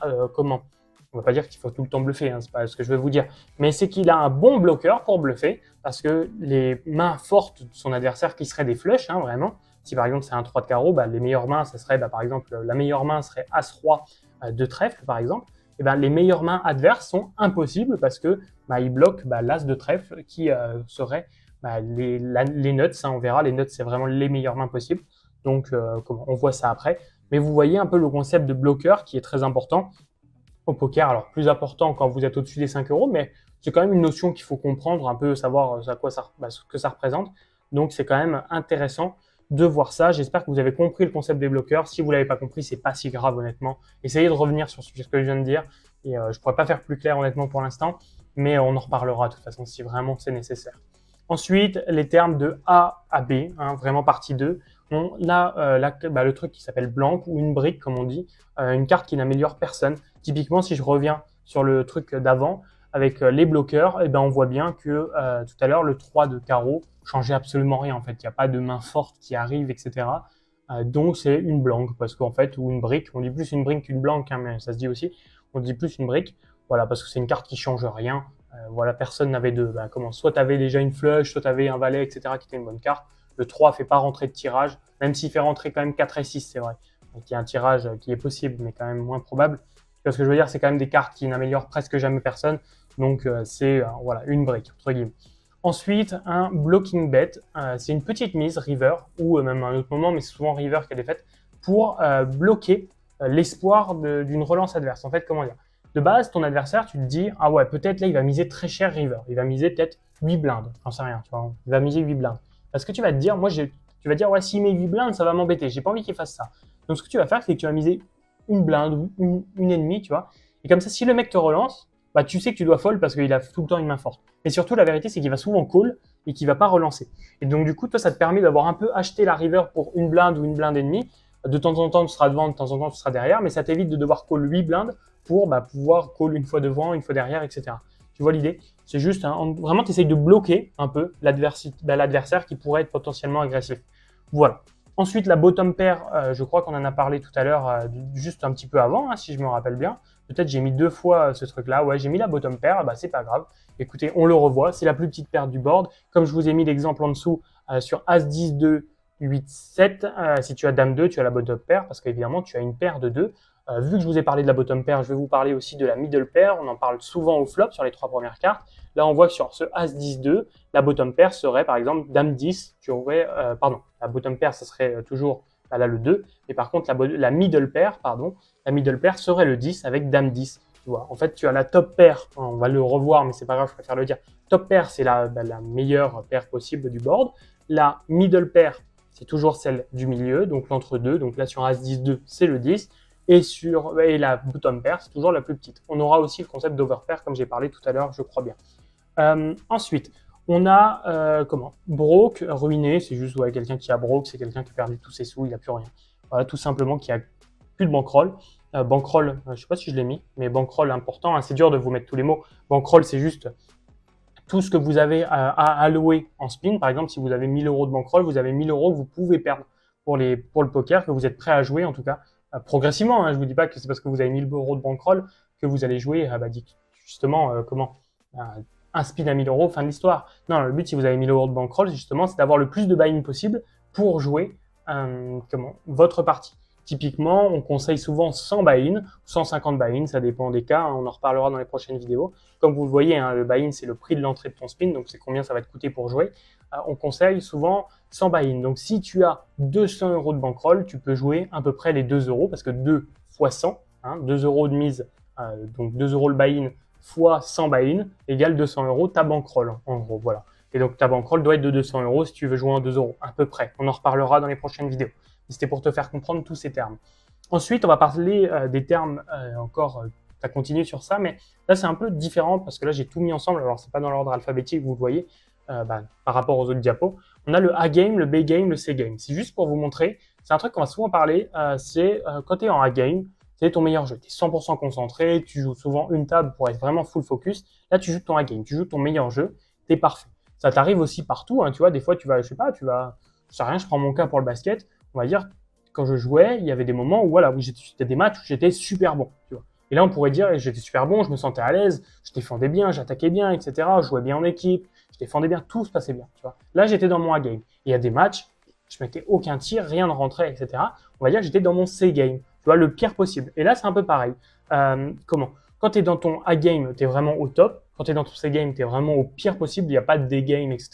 On va pas dire qu'il faut tout le temps bluffer, hein, c'est pas ce que je veux vous dire. Mais c'est qu'il a un bon bloqueur pour bluffer parce que les mains fortes de son adversaire qui seraient des flushs, hein, vraiment. Si par exemple c'est un 3 de carreau, bah, les meilleures mains, ça serait par exemple la meilleure main serait As-Roi de trèfle par exemple. Et ben, les meilleures mains adverses sont impossibles parce que il bloque l'As de trèfle qui serait les nuts. Hein, on verra, les nuts c'est vraiment les meilleures mains possibles. Donc on voit ça après. Mais vous voyez un peu le concept de bloqueur qui est très important au poker. Alors plus important quand vous êtes au-dessus des 5 euros, mais c'est quand même une notion qu'il faut comprendre, un peu savoir à quoi ce que ça représente. Donc c'est quand même intéressant de voir ça. J'espère que vous avez compris le concept des bloqueurs. Si vous l'avez pas compris, c'est pas si grave honnêtement. Essayez de revenir sur ce que je viens de dire. Et je pourrais pas faire plus clair honnêtement pour l'instant, mais on en reparlera de toute façon si vraiment c'est nécessaire. Ensuite, les termes de A à B, hein, vraiment partie 2. On a le truc qui s'appelle blanc ou une brique comme on dit, une carte qui n'améliore personne. Typiquement, si je reviens sur le truc d'avant avec les bloqueurs, eh ben, on voit bien que tout à l'heure, le 3 de carreau changeait absolument rien. En fait, il n'y a pas de main forte qui arrive, etc. Donc, c'est une blanque parce qu'en fait, ou une brique, on dit plus une brique qu'une blanque, hein, mais ça se dit aussi, on dit plus une brique. Voilà, parce que c'est une carte qui change rien. Voilà, personne n'avait de... soit tu avais déjà une flush, soit tu avais un valet, etc. qui était une bonne carte. Le 3 fait pas rentrer de tirage, même s'il fait rentrer quand même 4 et 6, c'est vrai. Donc il y a un tirage qui est possible, mais quand même moins probable. Ce que je veux dire, c'est quand même des cartes qui n'améliorent presque jamais personne. Donc c'est voilà, une brique, entre guillemets. Ensuite, un blocking bet. C'est une petite mise, river, ou même à un autre moment, mais c'est souvent river qui a des faite, pour bloquer l'espoir d'une relance adverse. En fait, comment dire? De base, ton adversaire, tu te dis, ah ouais, peut-être là, il va miser très cher river. Il va miser peut-être 8 blindes. J'en sais rien, tu vois. Il va miser 8 blindes. Parce que tu vas te dire, tu vas dire, ouais, s'il met 8 blindes, ça va m'embêter. J'ai pas envie qu'il fasse ça. Donc, ce que tu vas faire, c'est que tu vas miser une blinde ou une ennemie, tu vois. Et comme ça, si le mec te relance, tu sais que tu dois fold parce qu'il a tout le temps une main forte. Mais surtout, la vérité, c'est qu'il va souvent call et qu'il va pas relancer. Et donc, du coup, toi, ça te permet d'avoir un peu acheté la river pour une blinde ou une blinde ennemie. De temps en temps, tu seras devant, de temps en temps, tu seras derrière, mais ça t'évite de devoir call 8 blindes pour pouvoir call une fois devant, une fois derrière, etc. Tu vois l'idée? C'est juste, vraiment, tu essayes de bloquer un peu l'adversaire qui pourrait être potentiellement agressif. Voilà. Ensuite, la bottom pair, je crois qu'on en a parlé tout à l'heure, juste un petit peu avant, hein, si je me rappelle bien. Peut-être j'ai mis 2 fois ce truc-là. Ouais, j'ai mis la bottom pair, c'est pas grave. Écoutez, on le revoit, c'est la plus petite paire du board. Comme je vous ai mis l'exemple en dessous, sur As 10, 2, 8, 7, si tu as Dame 2, tu as la bottom pair, parce qu'évidemment, tu as une paire de 2. Vu que je vous ai parlé de la bottom pair, je vais vous parler aussi de la middle pair. On en parle souvent au flop sur les 3 premières cartes. Là, on voit que sur ce As 10, 2, la bottom pair serait par exemple Dame 10. Tu aurais, la bottom pair, ça serait toujours là le 2. Et par contre, la middle pair, serait le 10 avec Dame 10. Tu vois, en fait, tu as la top pair. On va le revoir, mais c'est pas grave, je préfère le dire. Top pair, c'est la meilleure paire possible du board. La middle pair, c'est toujours celle du milieu, donc l'entre-deux. Donc là, sur As 10, 2, c'est le 10. Et la bottom pair, c'est toujours la plus petite. On aura aussi le concept d'overpair, comme j'ai parlé tout à l'heure, je crois bien. Ensuite, on a broke, ruiné, c'est juste quelqu'un qui a broke, c'est quelqu'un qui a perdu tous ses sous, il n'a plus rien. Voilà, tout simplement qui a plus de bankroll. Bankroll, je ne sais pas si je l'ai mis, mais bankroll important, hein, c'est dur de vous mettre tous les mots. Bankroll, c'est juste tout ce que vous avez à allouer en spin. Par exemple, si vous avez 1000 euros de bankroll, vous avez 1000 euros que vous pouvez perdre pour le poker, que vous êtes prêt à jouer en tout cas. Progressivement, hein, je ne vous dis pas que c'est parce que vous avez 1000 euros de bankroll que vous allez jouer justement un spin à 1000 euros, fin de l'histoire. Non, le but si vous avez 1000 euros de bankroll, justement, c'est d'avoir le plus de buy-in possible pour jouer votre partie. Typiquement, on conseille souvent 100 buy-in, 150 buy-in, ça dépend des cas, hein, on en reparlera dans les prochaines vidéos. Comme vous le voyez, hein, le buy-in, c'est le prix de l'entrée de ton spin, donc c'est combien ça va te coûter pour jouer. On conseille souvent 100 buy-in. Donc si tu as 200 euros de bankroll, tu peux jouer à peu près les 2 euros, parce que 2 fois 100, 2 euros de mise, donc 2 euros le buy-in fois 100 buy-in égale 200 euros ta bankroll, en gros, voilà. Et donc ta bankroll doit être de 200 euros si tu veux jouer en 2 euros, à peu près. On en reparlera dans les prochaines vidéos. C'était pour te faire comprendre tous ces termes. Ensuite, on va parler des termes ça continue sur ça, mais là c'est un peu différent parce que là j'ai tout mis ensemble. Alors c'est pas dans l'ordre alphabétique, vous le voyez, par rapport aux autres diapos. On a le A-game, le B-game, le C-game. C'est juste pour vous montrer, c'est un truc qu'on va souvent parler, quand tu es en A-game, c'est ton meilleur jeu. Tu es 100% concentré, tu joues souvent une table pour être vraiment full focus. Là tu joues ton A-game, tu joues ton meilleur jeu, tu es parfait. Ça t'arrive aussi partout, hein, tu vois, des fois tu vas, je sais rien, je prends mon cas pour le basket, on va dire, quand je jouais, il y avait des moments où, voilà, où c'était des matchs où j'étais super bon, tu vois. Et là, on pourrait dire, j'étais super bon, je me sentais à l'aise, je défendais bien, j'attaquais bien, etc. Je jouais bien en équipe, je défendais bien, tout se passait bien. Tu vois. Là, j'étais dans mon A-game. Il y a des matchs, je mettais aucun tir, rien ne rentrait, etc. On va dire que j'étais dans mon C-game, tu vois, le pire possible. Et là, c'est un peu pareil. Quand tu es dans ton A-game, tu es vraiment au top. Quand tu es dans ton C-game, tu es vraiment au pire possible. Il n'y a pas de D-game, etc.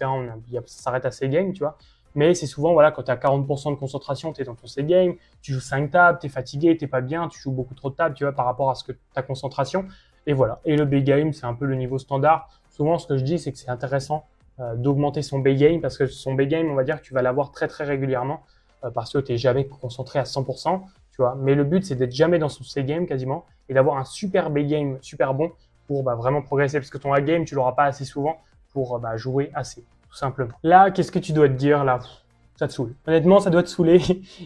Ça s'arrête à C-game, tu vois. Mais c'est souvent, voilà, quand tu as 40% de concentration, tu es dans ton C-game, tu joues 5 tables, tu es fatigué, tu pas bien, tu joues beaucoup trop de tables, tu vois, par rapport à ta concentration. Et voilà. Et le B-game, c'est un peu le niveau standard. Souvent, ce que je dis, c'est que c'est intéressant d'augmenter son B-game parce que son B-game, on va dire que tu vas l'avoir très, très régulièrement parce que tu n'es jamais concentré à 100%, tu vois. Mais le but, c'est d'être jamais dans son C-game quasiment et d'avoir un super B-game super bon pour vraiment progresser parce que ton A-game, tu l'auras pas assez souvent pour jouer assez, tout simplement. Là, qu'est-ce que tu dois te dire là? Ça te saoule. Honnêtement, ça doit te saouler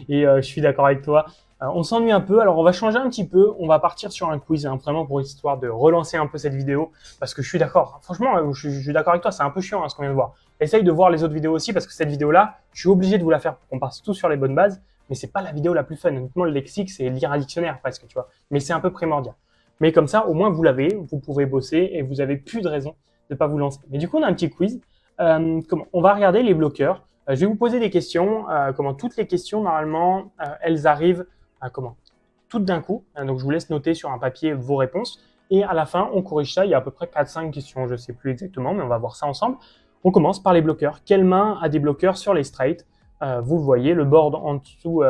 et je suis d'accord avec toi. On s'ennuie un peu, alors on va changer un petit peu, on va partir sur un quiz, hein, vraiment pour histoire de relancer un peu cette vidéo, parce que je suis d'accord, franchement, je suis d'accord avec toi, c'est un peu chiant ce qu'on vient de voir. Essaye de voir les autres vidéos aussi, parce que cette vidéo-là, je suis obligé de vous la faire pour qu'on passe tous sur les bonnes bases, mais c'est pas la vidéo la plus fun. Honnêtement, le lexique, c'est lire un dictionnaire presque, tu vois, mais c'est un peu primordial. Mais comme ça, au moins vous l'avez, vous pouvez bosser et vous avez plus de raison de pas vous lancer. Mais du coup, on a un petit quiz. On va regarder les bloqueurs. Je vais vous poser des questions. Toutes les questions, normalement, elles arrivent toutes d'un coup. Donc, je vous laisse noter sur un papier vos réponses. Et à la fin, on corrige ça. Il y a à peu près 4-5 questions. Je ne sais plus exactement, mais on va voir ça ensemble. On commence par les bloqueurs. Quelle main a des bloqueurs sur les straights? Vous le voyez, le board en dessous,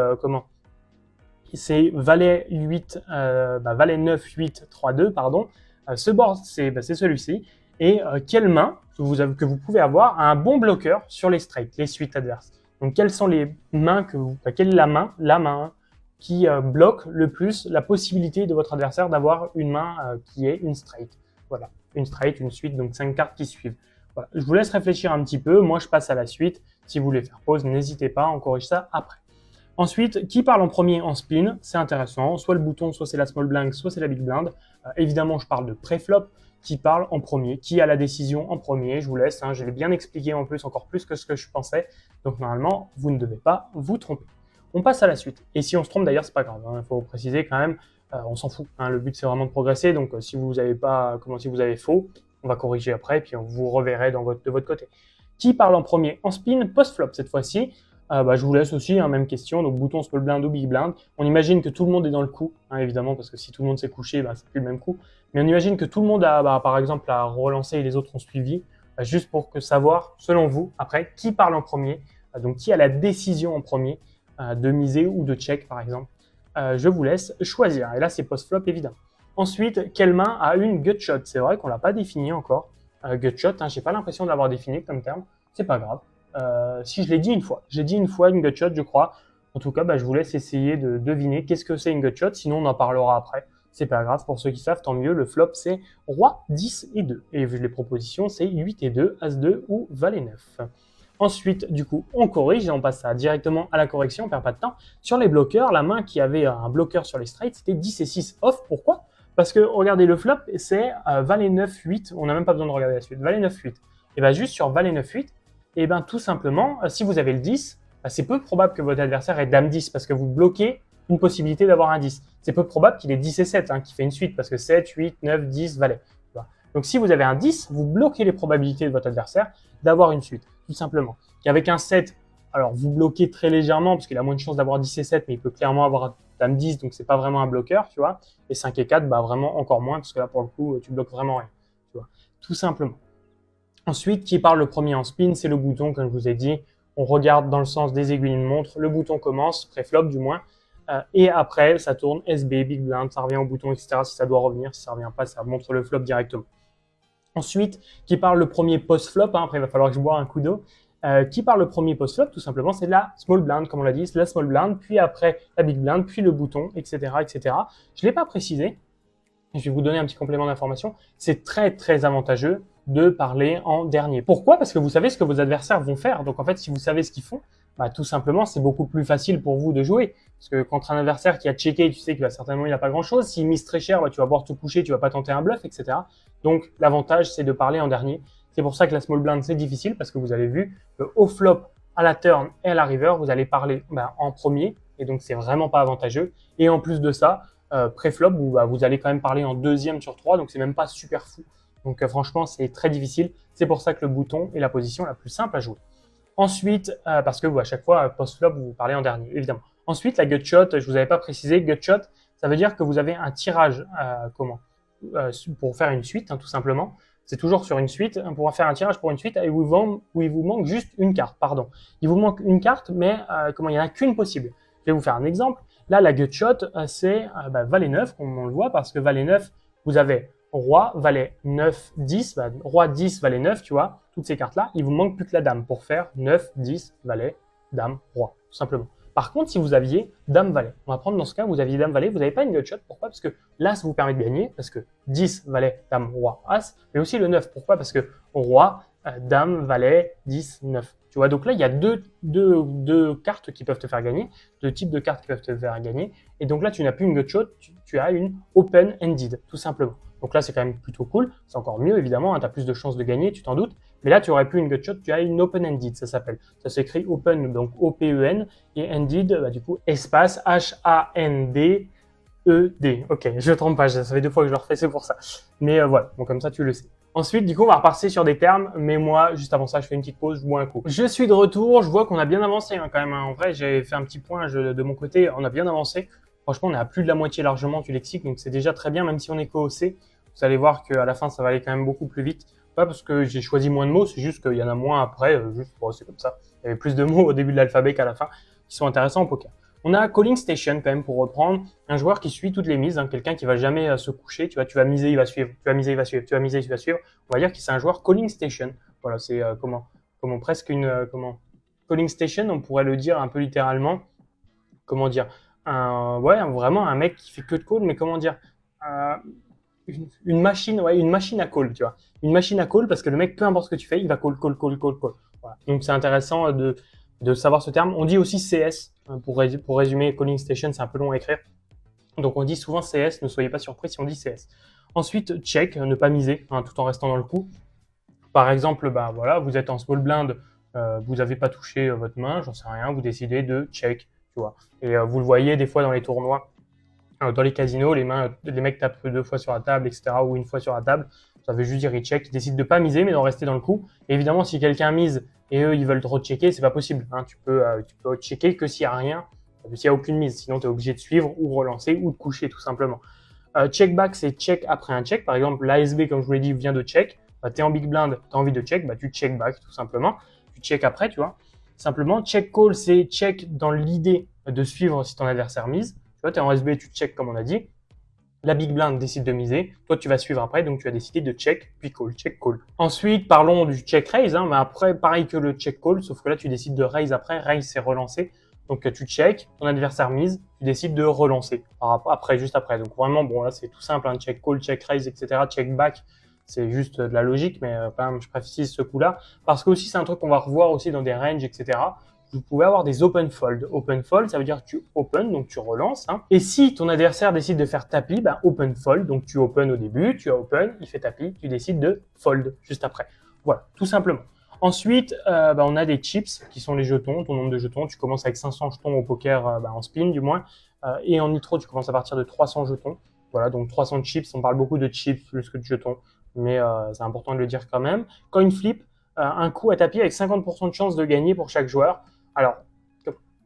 c'est valet 8, valet 9, 8, 3, 2, pardon. Ce board, c'est celui-ci. Et quelle main que vous pouvez avoir a un bon bloqueur sur les straights, les suites adverses. Donc, quelles sont les mains quelle est la main qui bloque le plus la possibilité de votre adversaire d'avoir une main qui est une straight. Voilà, une straight, une suite, donc 5 cartes qui suivent. Voilà. Je vous laisse réfléchir un petit peu. Moi, je passe à la suite. Si vous voulez faire pause, n'hésitez pas, on corrige ça après. Ensuite, qui parle en premier en spin? C'est intéressant. Soit le bouton, soit c'est la small blind, soit c'est la big blind. Évidemment, je parle de pré-flop. Qui parle en premier? Qui a la décision en premier? Je vous laisse. Hein, je l'ai bien expliqué en plus, encore plus que ce que je pensais. Donc, normalement, vous ne devez pas vous tromper. On passe à la suite. Et si on se trompe, d'ailleurs, c'est pas grave. Il faut préciser quand même, on s'en fout. Hein, le but, c'est vraiment de progresser. Donc, si vous avez si vous avez faux, on va corriger après, puis on vous reverrez de votre côté. Qui parle en premier? En spin, post-flop cette fois-ci. Je vous laisse aussi, hein, même question. Donc, bouton small blind ou big blind. On imagine que tout le monde est dans le coup, hein, évidemment, parce que si tout le monde s'est couché, c'est plus le même coup. Mais on imagine que tout le monde a, par exemple, a relancé et les autres ont suivi, juste pour savoir, selon vous, après, qui parle en premier, donc qui a la décision en premier de miser ou de check, par exemple. Je vous laisse choisir. Et là, c'est post-flop, évidemment. Ensuite, quelle main a une gut shot? C'est vrai qu'on l'a pas défini encore. Gut shot, hein, j'ai pas l'impression de l'avoir défini comme terme. C'est pas grave. Si je l'ai dit une fois. J'ai dit une fois une gut shot, je crois. En tout cas, je vous laisse essayer de deviner qu'est-ce que c'est une gut shot. Sinon, on en parlera après. C'est pas grave. Pour ceux qui savent, tant mieux. Le flop, c'est roi, 10 et 2. Et vu les propositions, c'est 8 et 2, as 2 ou valet 9. Ensuite, du coup, on corrige et on passe directement à la correction, on perd pas de temps. Sur les bloqueurs, la main qui avait un bloqueur sur les straights, c'était 10 et 6 off. Pourquoi? Parce que, regardez, le flop, c'est valet 9, 8. On n'a même pas besoin de regarder la suite. Valet 9, 8. Et bien, juste sur valet 9, 8, et bien, tout simplement, si vous avez le 10, c'est peu probable que votre adversaire ait dame 10 parce que vous bloquez une possibilité d'avoir un 10. C'est peu probable qu'il ait 10 et 7, hein, qui fait une suite parce que 7, 8, 9, 10, valet. Donc, si vous avez un 10, vous bloquez les probabilités de votre adversaire d'avoir une suite, tout simplement. Qu'avec un 7, alors vous bloquez très légèrement parce qu'il a moins de chances d'avoir 10 et 7, mais il peut clairement avoir dame 10, donc c'est pas vraiment un bloqueur, tu vois. Et 5 et 4, vraiment encore moins parce que là, pour le coup, tu bloques vraiment rien, tu vois. Tout simplement. Ensuite, qui parle le premier en spin, c'est le bouton, comme je vous ai dit. On regarde dans le sens des aiguilles d'une montre. Le bouton commence, pré-flop du moins. Et après, ça tourne SB, Big Blind, ça revient au bouton, etc. Si ça doit revenir, si ça revient pas, ça montre le flop directement. Ensuite, qui parle le premier post-flop, hein, après il va falloir que je boive un coup d'eau. Qui parle le premier post-flop, tout simplement, c'est la small blind, comme on l'a dit, c'est la small blind, puis après la big blind, puis le bouton, etc., etc. Je ne l'ai pas précisé, je vais vous donner un petit complément d'information. C'est très, très avantageux de parler en dernier. Pourquoi? Parce que vous savez ce que vos adversaires vont faire. Donc, en fait, si vous savez ce qu'ils font, tout simplement, c'est beaucoup plus facile pour vous de jouer. Parce que contre un adversaire qui a checké, tu sais qu'il va certainement, il n'a pas grand-chose. S'il mise très cher, tu vas voir tout coucher, tu vas pas tenter un bluff, etc. Donc, l'avantage, c'est de parler en dernier. C'est pour ça que la small blind, c'est difficile parce que vous avez vu, au flop, à la turn et à la river, vous allez parler en premier. Et donc, c'est vraiment pas avantageux. Et en plus de ça, préflop où bah, vous allez quand même parler en deuxième sur 3, donc c'est même pas super fou. Donc franchement, c'est très difficile. C'est pour ça que le bouton est la position la plus simple à jouer. Ensuite, parce que vous, à chaque fois, post-flop, vous parlez en dernier, évidemment. Ensuite, la gutshot, je vous avais pas précisé, gutshot, ça veut dire que vous avez un tirage, pour faire une suite, hein, tout simplement. C'est toujours sur une suite. On pourra faire un tirage pour une suite et où il vous manque juste une carte, pardon. Il vous manque une carte, mais il n'y en a qu'une possible. Je vais vous faire un exemple. Là, la gutshot, c'est valet 9, comme on le voit, parce que valet 9, vous avez roi, valet 9, 10, roi 10, valet 9, tu vois, toutes ces cartes-là, il vous manque plus que la dame pour faire 9, 10, valet, dame, roi, tout simplement. Par contre, si vous aviez dame, valet, on va prendre dans ce cas, vous aviez dame, valet, vous n'avez pas une gutshot, pourquoi? Parce que l'as vous permet de gagner, parce que 10, valet, dame, roi, as, mais aussi le 9, pourquoi? Parce que roi, dame, valet, 10, 9. Tu vois, donc là, il y a deux cartes qui peuvent te faire gagner, deux types de cartes qui peuvent te faire gagner, et donc là, tu n'as plus une gutshot, tu as une open-ended, tout simplement. Donc là, c'est quand même plutôt cool. C'est encore mieux, évidemment. Hein, tu as plus de chances de gagner, tu t'en doutes. Mais là, tu aurais plus une gutshot, tu as une open-ended, ça s'appelle. Ça s'écrit open, donc O-P-E-N, et ended, du coup, espace H-A-N-D-E-D. Ok, je ne trompe pas, ça fait 2 fois que je le refais, c'est pour ça. Mais voilà, bon, comme ça, tu le sais. Ensuite, du coup, on va repartir sur des termes, mais moi, juste avant ça, je fais une petite pause, je bois un coup. Je suis de retour, je vois qu'on a bien avancé hein, quand même. Hein. En vrai, j'ai fait un petit point de mon côté, on a bien avancé. Franchement, on est à plus de la moitié largement du lexique, donc c'est déjà très bien, même si on est qu'au C. Vous allez voir qu'à la fin, ça va aller quand même beaucoup plus vite. Pas parce que j'ai choisi moins de mots, c'est juste qu'il y en a moins après, c'est comme ça. Il y avait plus de mots au début de l'alphabet qu'à la fin, qui sont intéressants au poker. On a Calling Station quand même pour reprendre, un joueur qui suit toutes les mises, hein, quelqu'un qui va jamais se coucher, tu vois, tu vas miser, il va suivre, tu vas miser, il va suivre, tu vas miser, il va suivre. On va dire que c'est un joueur Calling Station. Voilà, c'est presque une Calling Station, on pourrait le dire un peu littéralement. Comment dire, vraiment un mec qui fait que de call, mais comment dire, une machine, une machine à call, tu vois. Une machine à call parce que le mec, peu importe ce que tu fais, il va call, call, call, call, call. Voilà. Donc c'est intéressant de savoir ce terme. On dit aussi CS, pour résumer Calling Station, c'est un peu long à écrire. Donc on dit souvent CS, ne soyez pas surpris si on dit CS. Ensuite, check, ne pas miser, hein, tout en restant dans le coup. Par exemple, voilà, vous êtes en small blind, vous n'avez pas touché votre main, j'en sais rien, vous décidez de check, tu vois. Et vous le voyez des fois dans les tournois, dans les casinos, les mecs tapent 2 fois sur la table, etc., ou 1 fois sur la table. Ça veut juste dire ils check, ils décident de pas miser, mais d'en rester dans le coup. Et évidemment, si quelqu'un mise et eux ils veulent te rechecker, c'est pas possible. Hein. Tu peux checker que s'il y a rien, s'il y a aucune mise. Sinon, tu es obligé de suivre ou relancer ou de coucher tout simplement. Check back, c'est check après un check. Par exemple, l'ASB, comme je vous l'ai dit, vient de check. Tu es en big blind, tu as envie de check, tu check back tout simplement. Tu check après, tu vois. Simplement, check call, c'est check dans l'idée de suivre si ton adversaire mise. Tu vois, tu es en SB, tu check comme on a dit. La big blind décide de miser. Toi, tu vas suivre après, donc tu as décidé de check, puis call, check, call. Ensuite, parlons du check raise. Hein, mais après, pareil que le check call, sauf que là, tu décides de raise après. Raise, c'est relancer. Donc, tu check, ton adversaire mise, tu décides de relancer après, juste après. Donc, vraiment, bon, là, c'est tout simple. Hein, check call, check raise, etc. Check back, c'est juste de la logique, mais quand même, je précise ce coup-là. Parce que aussi, c'est un truc qu'on va revoir aussi dans des ranges, etc. Vous pouvez avoir des open fold. Open fold, ça veut dire que tu open, donc tu relances. Hein. Et si ton adversaire décide de faire tapis, open fold, donc tu open au début, tu as open, il fait tapis, tu décides de fold juste après. Voilà, tout simplement. Ensuite, on a des chips qui sont les jetons, ton nombre de jetons. Tu commences avec 500 jetons au poker, en spin du moins. Et en nitro, tu commences à partir de 300 jetons. Voilà, donc 300 chips. On parle beaucoup de chips plus que de jetons, mais c'est important de le dire quand même. Coin flip, un coup à tapis avec 50% de chance de gagner pour chaque joueur. Alors,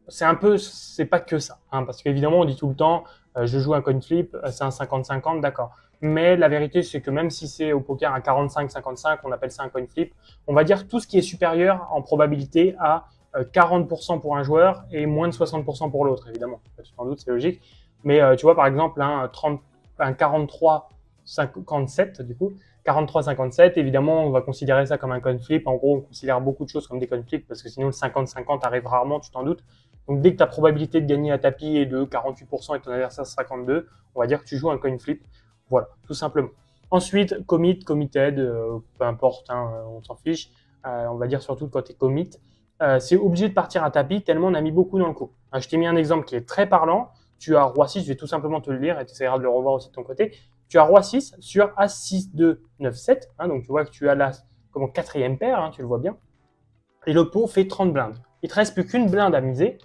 c'est pas que ça, hein, parce qu'évidemment, on dit tout le temps, je joue un coin flip, c'est un 50-50, d'accord. Mais la vérité, c'est que même si c'est au poker un 45-55, on appelle ça un coin flip, on va dire tout ce qui est supérieur en probabilité à 40% pour un joueur et moins de 60% pour l'autre, évidemment. Tu t'en doutes, c'est logique. Mais tu vois, par exemple, un 43-57, du coup, 43-57, évidemment, on va considérer ça comme un coin flip. En gros, on considère beaucoup de choses comme des coin flips parce que sinon, le 50-50 arrive rarement, tu t'en doutes. Donc, dès que ta probabilité de gagner à tapis est de 48% et ton adversaire 52%, on va dire que tu joues un coin flip. Voilà, tout simplement. Ensuite, commit, committed, peu importe, hein, on s'en fiche. On va dire surtout quand tu es commit. C'est obligé de partir à tapis tellement on a mis beaucoup dans le coup. Je t'ai mis un exemple qui est très parlant. Tu as roi 6, je vais tout simplement te le lire et tu essaieras de le revoir aussi de ton côté. Tu as roi 6 sur as 6, 2, 9, 7. Hein, donc tu vois que tu as la quatrième paire, hein, tu le vois bien. Et le pot fait 30 blindes. Il te reste plus qu'une blinde à miser.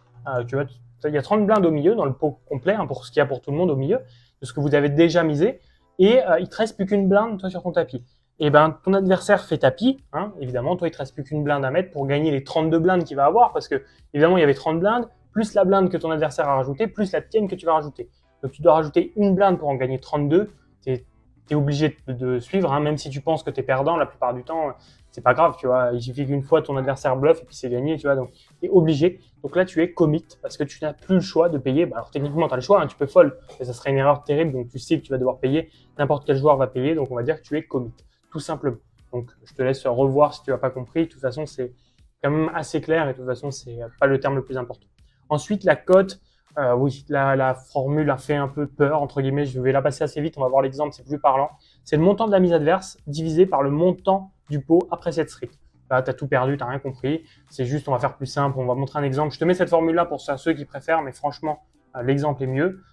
Tu vois, il y a 30 blindes au milieu dans le pot complet, hein, pour ce qu'il y a pour tout le monde au milieu. de ce que vous avez déjà misé, et il te reste plus qu'une blinde, toi, sur ton tapis. Et ben, ton adversaire fait tapis, hein, évidemment, toi, il te reste plus qu'une blinde à mettre pour gagner les 32 blindes qu'il va avoir, parce que, évidemment, il y avait 30 blindes, plus la blinde que ton adversaire a rajoutée, plus la tienne que tu vas rajouter. Donc, tu dois rajouter une blinde pour en gagner 32. Tu es obligé de suivre, hein, même si tu penses que tu es perdant, la plupart du temps, c'est pas grave, tu vois. Il suffit qu'une fois ton adversaire bluffe et puis c'est gagné, tu vois. Donc, tu es obligé. Donc là, tu es commit parce que tu n'as plus le choix de payer. Bah, alors, techniquement, tu as le choix, hein, tu peux fold, mais ça serait une erreur terrible. Donc, tu sais que tu vas devoir payer. N'importe quel joueur va payer. Donc, on va dire que tu es commit, tout simplement. Donc, je te laisse revoir si tu n'as pas compris. De toute façon, c'est quand même assez clair et de toute façon, c'est pas le terme le plus important. Ensuite, la cote. Oui, la formule a fait un peu peur, entre guillemets. Je vais la passer assez vite. On va voir l'exemple, c'est plus parlant. C'est le montant de la mise adverse divisé par le montant du pot après cette street. Là, tu as tout perdu, tu n'as rien compris. C'est juste, on va faire plus simple. On va montrer un exemple. Je te mets cette formule-là pour ceux qui préfèrent, mais franchement, l'exemple est mieux.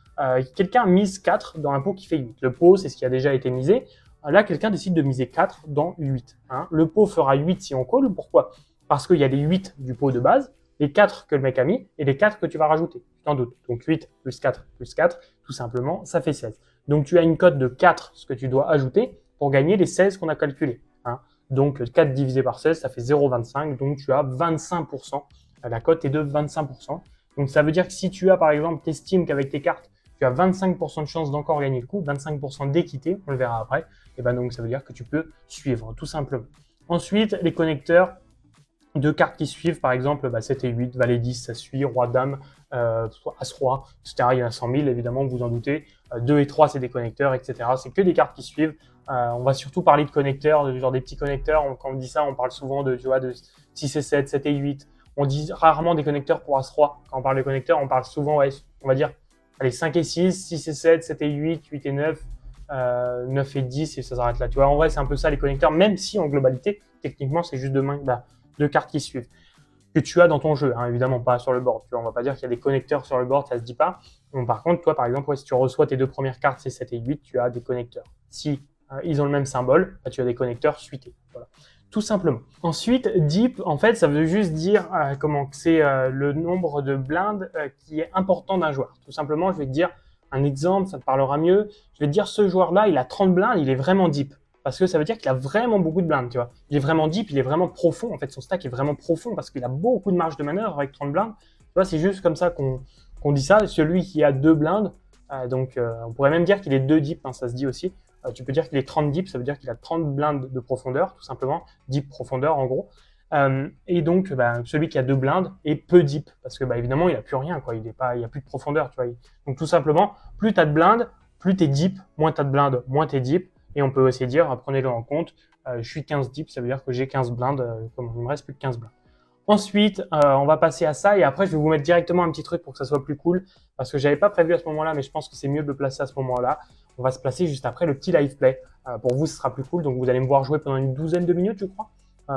Quelqu'un mise 4 dans un pot qui fait 8. Le pot, c'est ce qui a déjà été misé. Là, quelqu'un décide de miser 4 dans 8. Hein. Le pot fera 8 si on call. Pourquoi? Parce qu'il y a les 8 du pot de base, les 4 que le mec a mis et les 4 que tu vas rajouter. Tu t'en doutes. Donc 8 plus 4 plus 4, tout simplement, ça fait 16. Donc tu as une cote de 4, ce que tu dois ajouter pour gagner les 16 qu'on a calculés. Hein. Donc 4 divisé par 16, ça fait 0,25. Donc tu as 25%. La cote est de 25%. Donc ça veut dire que si tu as par exemple, t'estimes qu'avec tes cartes, tu as 25% de chance d'encore gagner le coup, 25% d'équité, on le verra après. Et ben donc ça veut dire que tu peux suivre, tout simplement. Ensuite, les connecteurs. Deux cartes qui suivent, par exemple, 7 et 8, valet 10, ça suit, roi, dame, as-roi, etc. Il y en a 100 000, évidemment, vous vous en doutez. 2 et 3, c'est des connecteurs, etc. C'est que des cartes qui suivent. On va surtout parler de connecteurs, genre des petits connecteurs. Quand on dit ça, on parle souvent de 6 et 7, 7 et 8. On dit rarement des connecteurs pour as-roi. Quand on parle de connecteurs, on parle souvent, ouais, on va dire, allez, 5 et 6, 6 et 7, 7 et 8, 8 et 9, 9 et 10, et ça s'arrête là. Tu vois, en vrai, c'est un peu ça les connecteurs, même si en globalité, techniquement, c'est juste deux cartes qui suivent, que tu as dans ton jeu, hein, évidemment pas sur le board. Tu vois, on va pas dire qu'il y a des connecteurs sur le board, ça se dit pas. Donc, par contre, toi, par exemple, si tu reçois tes deux premières cartes, c'est 7 et 8, tu as des connecteurs. Si ils ont le même symbole, bah, tu as des connecteurs suités. Voilà. Tout simplement. Ensuite, deep, en fait, ça veut juste dire que c'est le nombre de blindes qui est important d'un joueur. Tout simplement, je vais te dire un exemple, ça te parlera mieux. Je vais te dire, ce joueur-là, il a 30 blindes, il est vraiment deep. Parce que ça veut dire qu'il a vraiment beaucoup de blindes, tu vois. Il est vraiment deep, il est vraiment profond. En fait, son stack est vraiment profond parce qu'il a beaucoup de marge de manœuvre avec 30 blindes. Tu vois, c'est juste comme ça qu'on dit ça. Celui qui a 2 blindes, on pourrait même dire qu'il est 2 deep, hein, ça se dit aussi. Tu peux dire qu'il est 30 deep, ça veut dire qu'il a 30 blindes de profondeur, tout simplement. Deep profondeur, en gros. Et donc, celui qui a 2 blindes est peu deep parce que, évidemment, il n'a plus rien, quoi. Il n'y a plus de profondeur, tu vois. Donc, tout simplement, plus tu as de blindes, plus tu es deep, moins tu as de blindes, moins tu es deep. Et on peut aussi dire, prenez-le en compte, je suis 15 deep, ça veut dire que j'ai 15 blindes, comme il me reste plus que 15 blindes. Ensuite, on va passer à ça et après, je vais vous mettre directement un petit truc pour que ça soit plus cool parce que j'avais pas prévu à ce moment-là, mais je pense que c'est mieux de le placer à ce moment-là. On va se placer juste après le petit live play. Pour vous, ce sera plus cool. Donc, vous allez me voir jouer pendant une douzaine de minutes, je crois.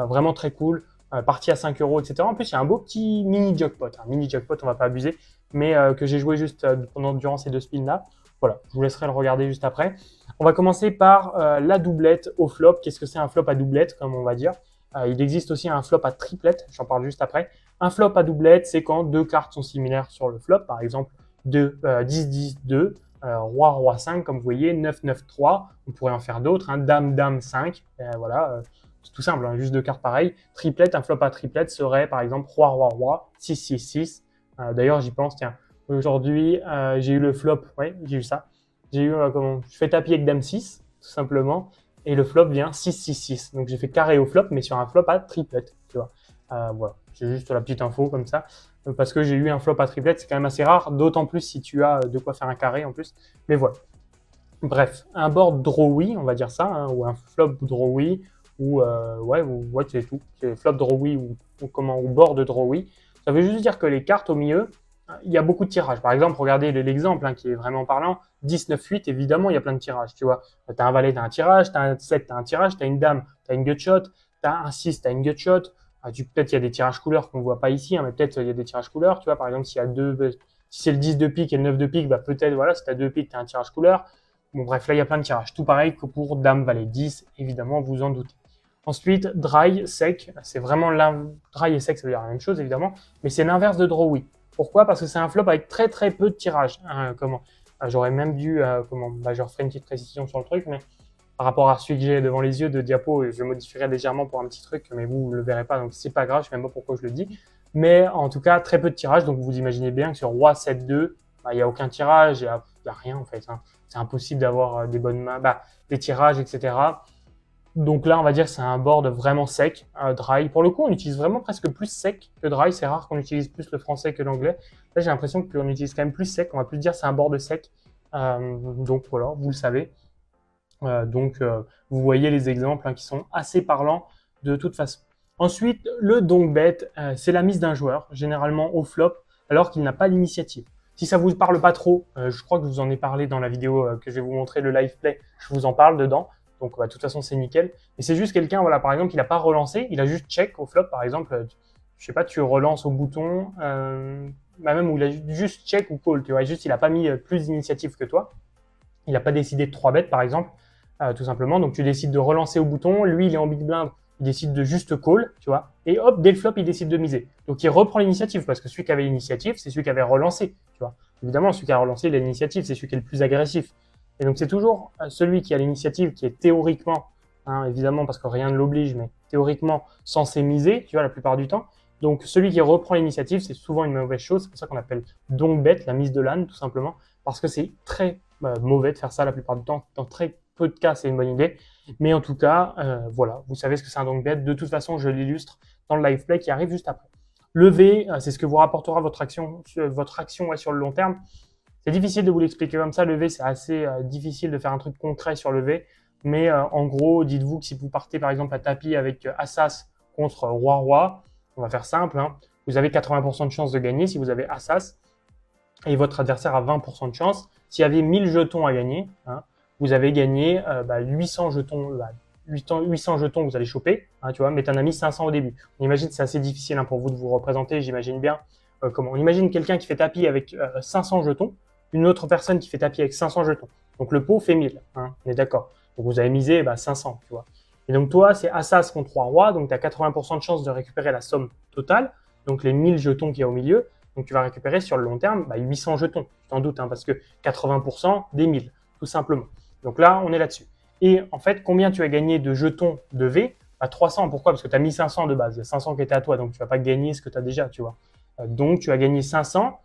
Vraiment très cool. Partie à 5 €, etc. En plus, il y a un beau petit mini jackpot. Un mini jackpot, on va pas abuser, mais que j'ai joué juste durant ces deux spins-là. Voilà, je vous laisserai le regarder juste après. On va commencer par la doublette au flop. Qu'est-ce que c'est un flop à doublette, comme on va dire? Il existe aussi un flop à triplette, j'en parle juste après. Un flop à doublette, c'est quand deux cartes sont similaires sur le flop, par exemple 10, 10, 2, roi, roi 5, comme vous voyez, 9, 9, 3. On pourrait en faire d'autres, hein, dame, dame 5. Voilà, c'est tout simple, hein, juste deux cartes pareilles. Triplette, un flop à triplette serait par exemple roi, roi, roi, 6, 6, 6. D'ailleurs, j'y pense, tiens. Aujourd'hui, j'ai eu le flop, oui, j'ai eu ça. J'ai eu, je fais tapis avec dame 6, tout simplement, et le flop vient 6, 6, 6. Donc j'ai fait carré au flop, mais sur un flop à triplette, tu vois. Voilà, c'est juste la petite info comme ça, parce que j'ai eu un flop à triplette, c'est quand même assez rare, d'autant plus si tu as de quoi faire un carré en plus. Mais voilà. Bref, un board drawy, on va dire ça, hein, ou un flop drawy, ou ouais, c'est tout. C'est flop drawy ou board drawy. Ça veut juste dire que les cartes au milieu, il y a beaucoup de tirages. Par exemple, regardez l'exemple hein, qui est vraiment parlant. 10, 9, 8, évidemment, il y a plein de tirages. Tu vois, tu as un valet, tu as un tirage, tu as un 7, tu as un tirage, tu as une dame, tu as une gutshot, tu as un 6, tu as une gutshot. Peut-être il y a des tirages couleurs qu'on ne voit pas ici, hein, mais peut-être il y a des tirages couleurs. Tu vois, par exemple, s'il y a si c'est le 10 de pique et le 9 de pique, peut-être, voilà, si tu as 2 piques, tu as un tirage couleur. Bon, bref, là, il y a plein de tirages. Tout pareil que pour dame, valet, 10, évidemment, vous en doutez. Ensuite, dry, sec, c'est vraiment dry et sec, ça veut dire la même chose, évidemment, mais c'est l'inverse de drawy. Pourquoi? Parce que c'est un flop avec très très peu de tirages. J'aurais même dû, je referai une petite précision sur le truc, mais par rapport à celui que j'ai devant les yeux de diapo, je modifierai légèrement pour un petit truc, mais vous ne le verrez pas, donc c'est pas grave, je sais même pas pourquoi je le dis. Mais en tout cas, très peu de tirage, donc vous imaginez bien que sur Roi 7-2, il n'y a aucun tirage, il y a rien en fait. Hein. C'est impossible d'avoir des bonnes mains, des tirages, etc. Donc là, on va dire que c'est un board vraiment sec, dry. Pour le coup, on utilise vraiment presque plus sec que dry. C'est rare qu'on utilise plus le français que l'anglais. Là, j'ai l'impression qu'on utilise quand même plus sec. On va plus dire c'est un board sec. Donc voilà, vous le savez. Vous voyez les exemples qui sont assez parlants de toute façon. Ensuite, le donk bet, c'est la mise d'un joueur, généralement au flop, alors qu'il n'a pas l'initiative. Si ça vous parle pas trop, je crois que je vous en ai parlé dans la vidéo que je vais vous montrer, le live play, je vous en parle dedans. Donc, de toute façon, c'est nickel. Mais c'est juste quelqu'un, voilà, par exemple, il n'a pas relancé, il a juste check au flop, par exemple, je sais pas, tu relances au bouton, même où il a juste check ou call, tu vois, juste il n'a pas mis plus d'initiative que toi. Il n'a pas décidé de 3 bêtes, par exemple, tout simplement. Donc, tu décides de relancer au bouton. Lui, il est en big blind. Il décide de juste call, tu vois. Et hop, dès le flop, il décide de miser. Donc, il reprend l'initiative parce que celui qui avait l'initiative, c'est celui qui avait relancé, tu vois. Évidemment, celui qui a relancé, il a l'initiative. C'est celui qui est le plus agressif. Et donc, c'est toujours celui qui a l'initiative qui est théoriquement, évidemment, parce que rien ne l'oblige, mais théoriquement censé miser, tu vois, la plupart du temps. Donc, celui qui reprend l'initiative, c'est souvent une mauvaise chose. C'est pour ça qu'on appelle donk bet, la mise de l'âne, tout simplement. Parce que c'est très mauvais de faire ça la plupart du temps. Dans très peu de cas, c'est une bonne idée. Mais en tout cas, voilà, vous savez ce que c'est un donk bet. De toute façon, je l'illustre dans le live play qui arrive juste après. Lever, c'est ce que vous rapportera votre action sur le long terme. C'est difficile de vous l'expliquer comme ça. Lever, c'est assez difficile de faire un truc concret sur lever. Mais en gros, dites-vous que si vous partez par exemple à tapis avec Assas contre Roi-Roi, on va faire simple, vous avez 80% de chance de gagner si vous avez Assas et votre adversaire a 20% de chance. S'il y avait 1000 jetons à gagner, vous avez gagné 800 jetons. 800 jetons vous allez choper, tu vois, mais tu en as mis 500 au début. On imagine que c'est assez difficile pour vous de vous représenter, j'imagine bien comment. On imagine quelqu'un qui fait tapis avec 500 jetons, une autre personne qui fait tapis avec 500 jetons. Donc le pot fait 1000, on est d'accord. Donc vous avez misé 500, tu vois. Et donc toi, c'est Assas contre 3 rois, donc tu as 80% de chance de récupérer la somme totale, donc les 1000 jetons qu'il y a au milieu. Donc tu vas récupérer sur le long terme 800 jetons, tu t'en doutes, parce que 80% des 1000, tout simplement. Donc là, on est là-dessus. Et en fait, combien tu as gagné de jetons de V 300. Pourquoi? Parce que tu as mis 500 de base. Il y a 500 qui étaient à toi, donc tu ne vas pas gagner ce que tu as déjà, tu vois. Donc tu as gagné 500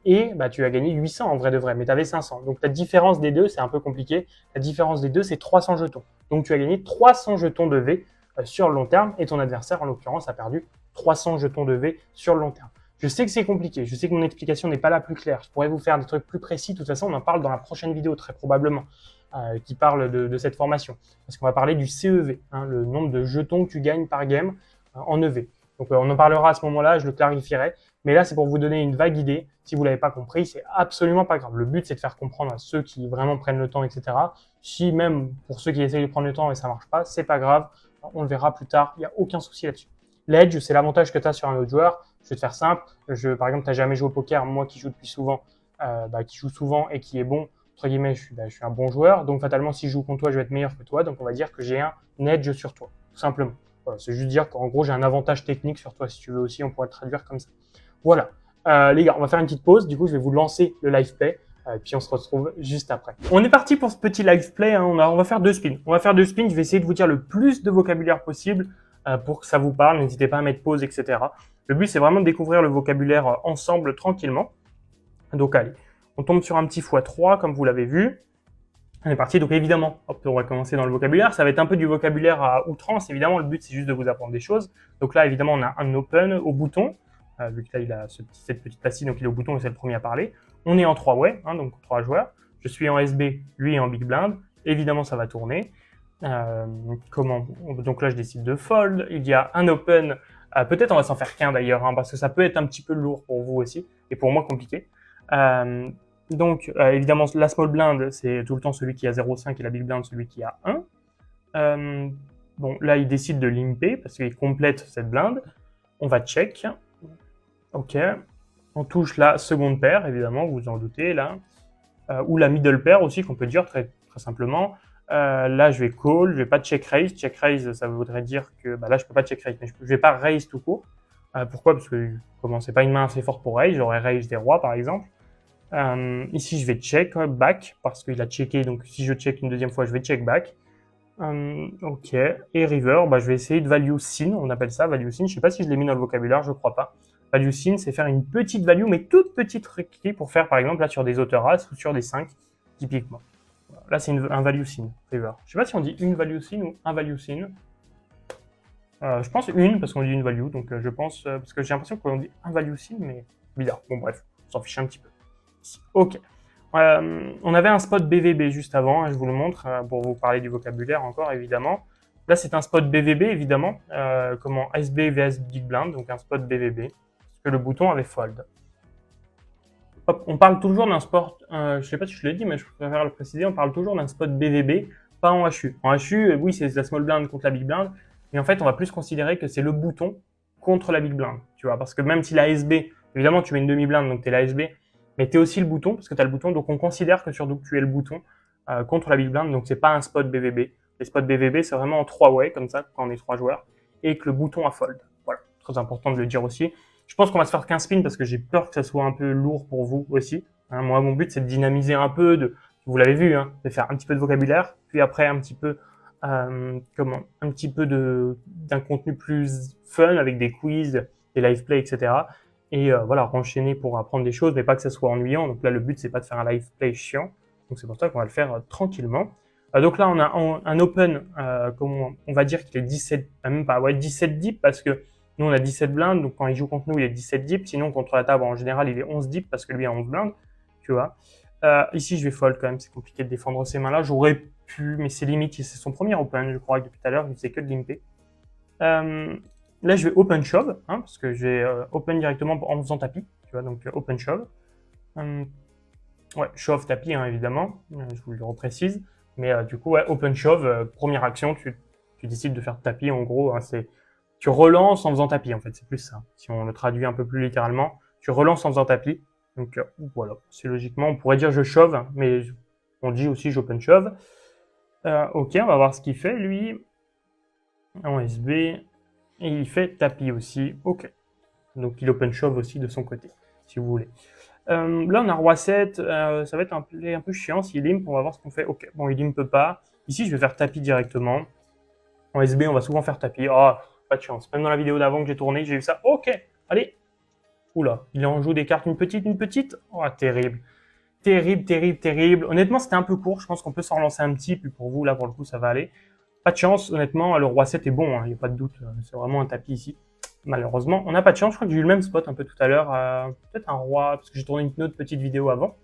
et tu as gagné 800 en vrai de vrai, mais tu avais 500. Donc ta différence des deux, c'est un peu compliqué. La différence des deux, c'est 300 jetons. Donc tu as gagné 300 jetons de V sur le long terme et ton adversaire, en l'occurrence, a perdu 300 jetons de V sur le long terme. Je sais que c'est compliqué, je sais que mon explication n'est pas la plus claire. Je pourrais vous faire des trucs plus précis. De toute façon, on en parle dans la prochaine vidéo, très probablement, qui parle de cette formation. Parce qu'on va parler du CEV, le nombre de jetons que tu gagnes par game en EV. Donc, on en parlera à ce moment-là, je le clarifierai. Mais là, c'est pour vous donner une vague idée. Si vous l'avez pas compris, c'est absolument pas grave. Le but, c'est de faire comprendre à ceux qui vraiment prennent le temps, etc. Si même pour ceux qui essayent de prendre le temps et ça marche pas, c'est pas grave. On le verra plus tard. Il n'y a aucun souci là-dessus. L'edge, c'est l'avantage que tu as sur un autre joueur. Je vais te faire simple. Par exemple, tu n'as jamais joué au poker. Moi qui joue depuis souvent, qui joue souvent et qui est bon, entre guillemets, je suis un bon joueur. Donc, fatalement, si je joue contre toi, je vais être meilleur que toi. Donc, on va dire que j'ai un edge sur toi, tout simplement. Voilà, c'est juste dire qu'en gros, j'ai un avantage technique sur toi, si tu veux aussi. On pourrait le traduire comme ça. Voilà. Les gars, on va faire une petite pause. Du coup, je vais vous lancer le live play. Puis on se retrouve juste après. On est parti pour ce petit live play. On va faire 2 spins. On va faire 2 spins. Je vais essayer de vous dire le plus de vocabulaire possible pour que ça vous parle. N'hésitez pas à mettre pause, etc. Le but, c'est vraiment de découvrir le vocabulaire ensemble tranquillement. Donc, allez, on tombe sur un petit x3, comme vous l'avez vu. On est parti. Donc, évidemment, hop, on va commencer dans le vocabulaire. Ça va être un peu du vocabulaire à outrance. Évidemment, le but, c'est juste de vous apprendre des choses. Donc là, évidemment, on a un open au bouton. Vu que là, il a cette petite pastille, donc il est au bouton et c'est le premier à parler. On est en 3-way, donc 3 joueurs. Je suis en SB, lui est en big blind. Évidemment, ça va tourner. Donc là, je décide de fold. Il y a un open. Peut-être on va s'en faire qu'un d'ailleurs, parce que ça peut être un petit peu lourd pour vous aussi et pour moi compliqué. Évidemment, la small blind, c'est tout le temps celui qui a 0,5 et la big blind, celui qui a 1. Bon, là, il décide de limper parce qu'il complète cette blind. On va check. Ok. On touche la seconde paire, évidemment, vous vous en doutez, là. Ou la middle pair aussi, qu'on peut dire très, très simplement. Là, je vais call, je vais pas check raise. Check raise, ça voudrait dire que là, je peux pas check raise, mais je vais pas raise tout court. Pourquoi? Parce que c'est pas une main assez forte pour raise. J'aurais raise des rois, par exemple. Ici, je vais check back parce qu'il a checké. Donc, si je check une deuxième fois, je vais check back. Ok. Et river, bah, je vais essayer de value sin. On appelle ça value sin. Je sais pas si je l'ai mis dans le vocabulaire, je crois pas. Value sin, c'est faire une petite value, mais toute petite requis pour faire, par exemple, là, sur des auteurs as ou sur des 5, typiquement. Voilà. Là, c'est un value sin, river. Je sais pas si on dit une value sin ou un value sin. Je pense une, parce qu'on dit une value, donc je pense, parce que j'ai l'impression qu'on dit un value sin, mais bizarre. Bon, bref, on s'en fiche un petit peu. Ok. On avait un spot BVB juste avant, hein, je vous le montre, pour vous parler du vocabulaire encore, évidemment. Là, c'est un spot BVB, évidemment, comment SB vs Big Blind, donc un spot BVB, parce que le bouton avait fold. Hop, on parle toujours d'un spot, je sais pas si je l'ai dit, mais je préfère le préciser, on parle toujours d'un spot BVB, pas en HU. En HU, oui, c'est la small blind contre la big blind, mais en fait, on va plus considérer que c'est le bouton contre la big blind, tu vois, parce que même si la SB, évidemment, tu mets une demi-blind, donc tu es la SB, mais tu es aussi le bouton, parce que tu as le bouton, donc on considère que surtout tu es le bouton contre la big blind, donc c'est pas un spot BVB. Les spots BVB, c'est vraiment en 3-way, comme ça, quand on est 3 joueurs, et que le bouton a fold. Voilà, très important de le dire aussi. Je pense qu'on va se faire 15 spins parce que j'ai peur que ça soit un peu lourd pour vous aussi. Hein, moi, mon but, c'est de dynamiser un peu, vous l'avez vu, hein, de faire un petit peu de vocabulaire, puis après un petit peu, un petit peu d'un contenu plus fun avec des quiz, des live play, etc. Et voilà, enchaîner pour apprendre des choses, mais pas que ça soit ennuyant. Donc là, le but, c'est pas de faire un live play chiant. Donc c'est pour ça qu'on va le faire tranquillement. Donc là, on a un open, comment on va dire qu'il est 17, même pas, ouais, 17 deep parce que nous, on a 17 blindes, donc quand il joue contre nous, il est 17 deep. Sinon, contre la table, en général, il est 11 deep parce que lui a 11 blindes, tu vois. Ici, je vais fold quand même, c'est compliqué de défendre ces mains-là. J'aurais pu, mais c'est limite, c'est son premier open, je crois, que depuis tout à l'heure, il faisait que de limper. Là, je vais open shove, hein, parce que je vais open directement en faisant tapis, tu vois, donc open shove. Ouais, shove tapis, hein, évidemment, je vous le reprécise. Mais du coup, ouais, open shove, première action, tu décides de faire tapis, en gros, hein, c'est tu relances en faisant tapis, en fait, c'est plus ça. Si on le traduit un peu plus littéralement, tu relances en faisant tapis. Donc voilà, c'est logiquement, on pourrait dire je shove, mais on dit aussi j'open shove. Ok, on va voir ce qu'il fait, lui, en SB, et il fait tapis aussi, ok. Donc il open shove aussi de son côté, si vous voulez. Là, on a roi 7, ça va être un peu chiant s'il limp, on va voir ce qu'on fait. Ok, bon, il limp pas. Ici, je vais faire tapis directement. En SB, on va souvent faire tapis. Oh, pas de chance. Même dans la vidéo d'avant que j'ai tournée, j'ai vu ça. Ok, allez. Oula, il en joue des cartes, une petite. Oh, terrible. Terrible, terrible, terrible. Honnêtement, c'était un peu court. Je pense qu'on peut s'en relancer un petit. Puis pour vous, là, pour le coup, ça va aller. Pas de chance, honnêtement. Le roi 7 est bon, il n'y a pas de doute. C'est vraiment un tapis ici. Malheureusement, on n'a pas de chance. Je crois que j'ai eu le même spot un peu tout à l'heure. Peut-être un roi, parce que j'ai tourné une autre petite vidéo avant.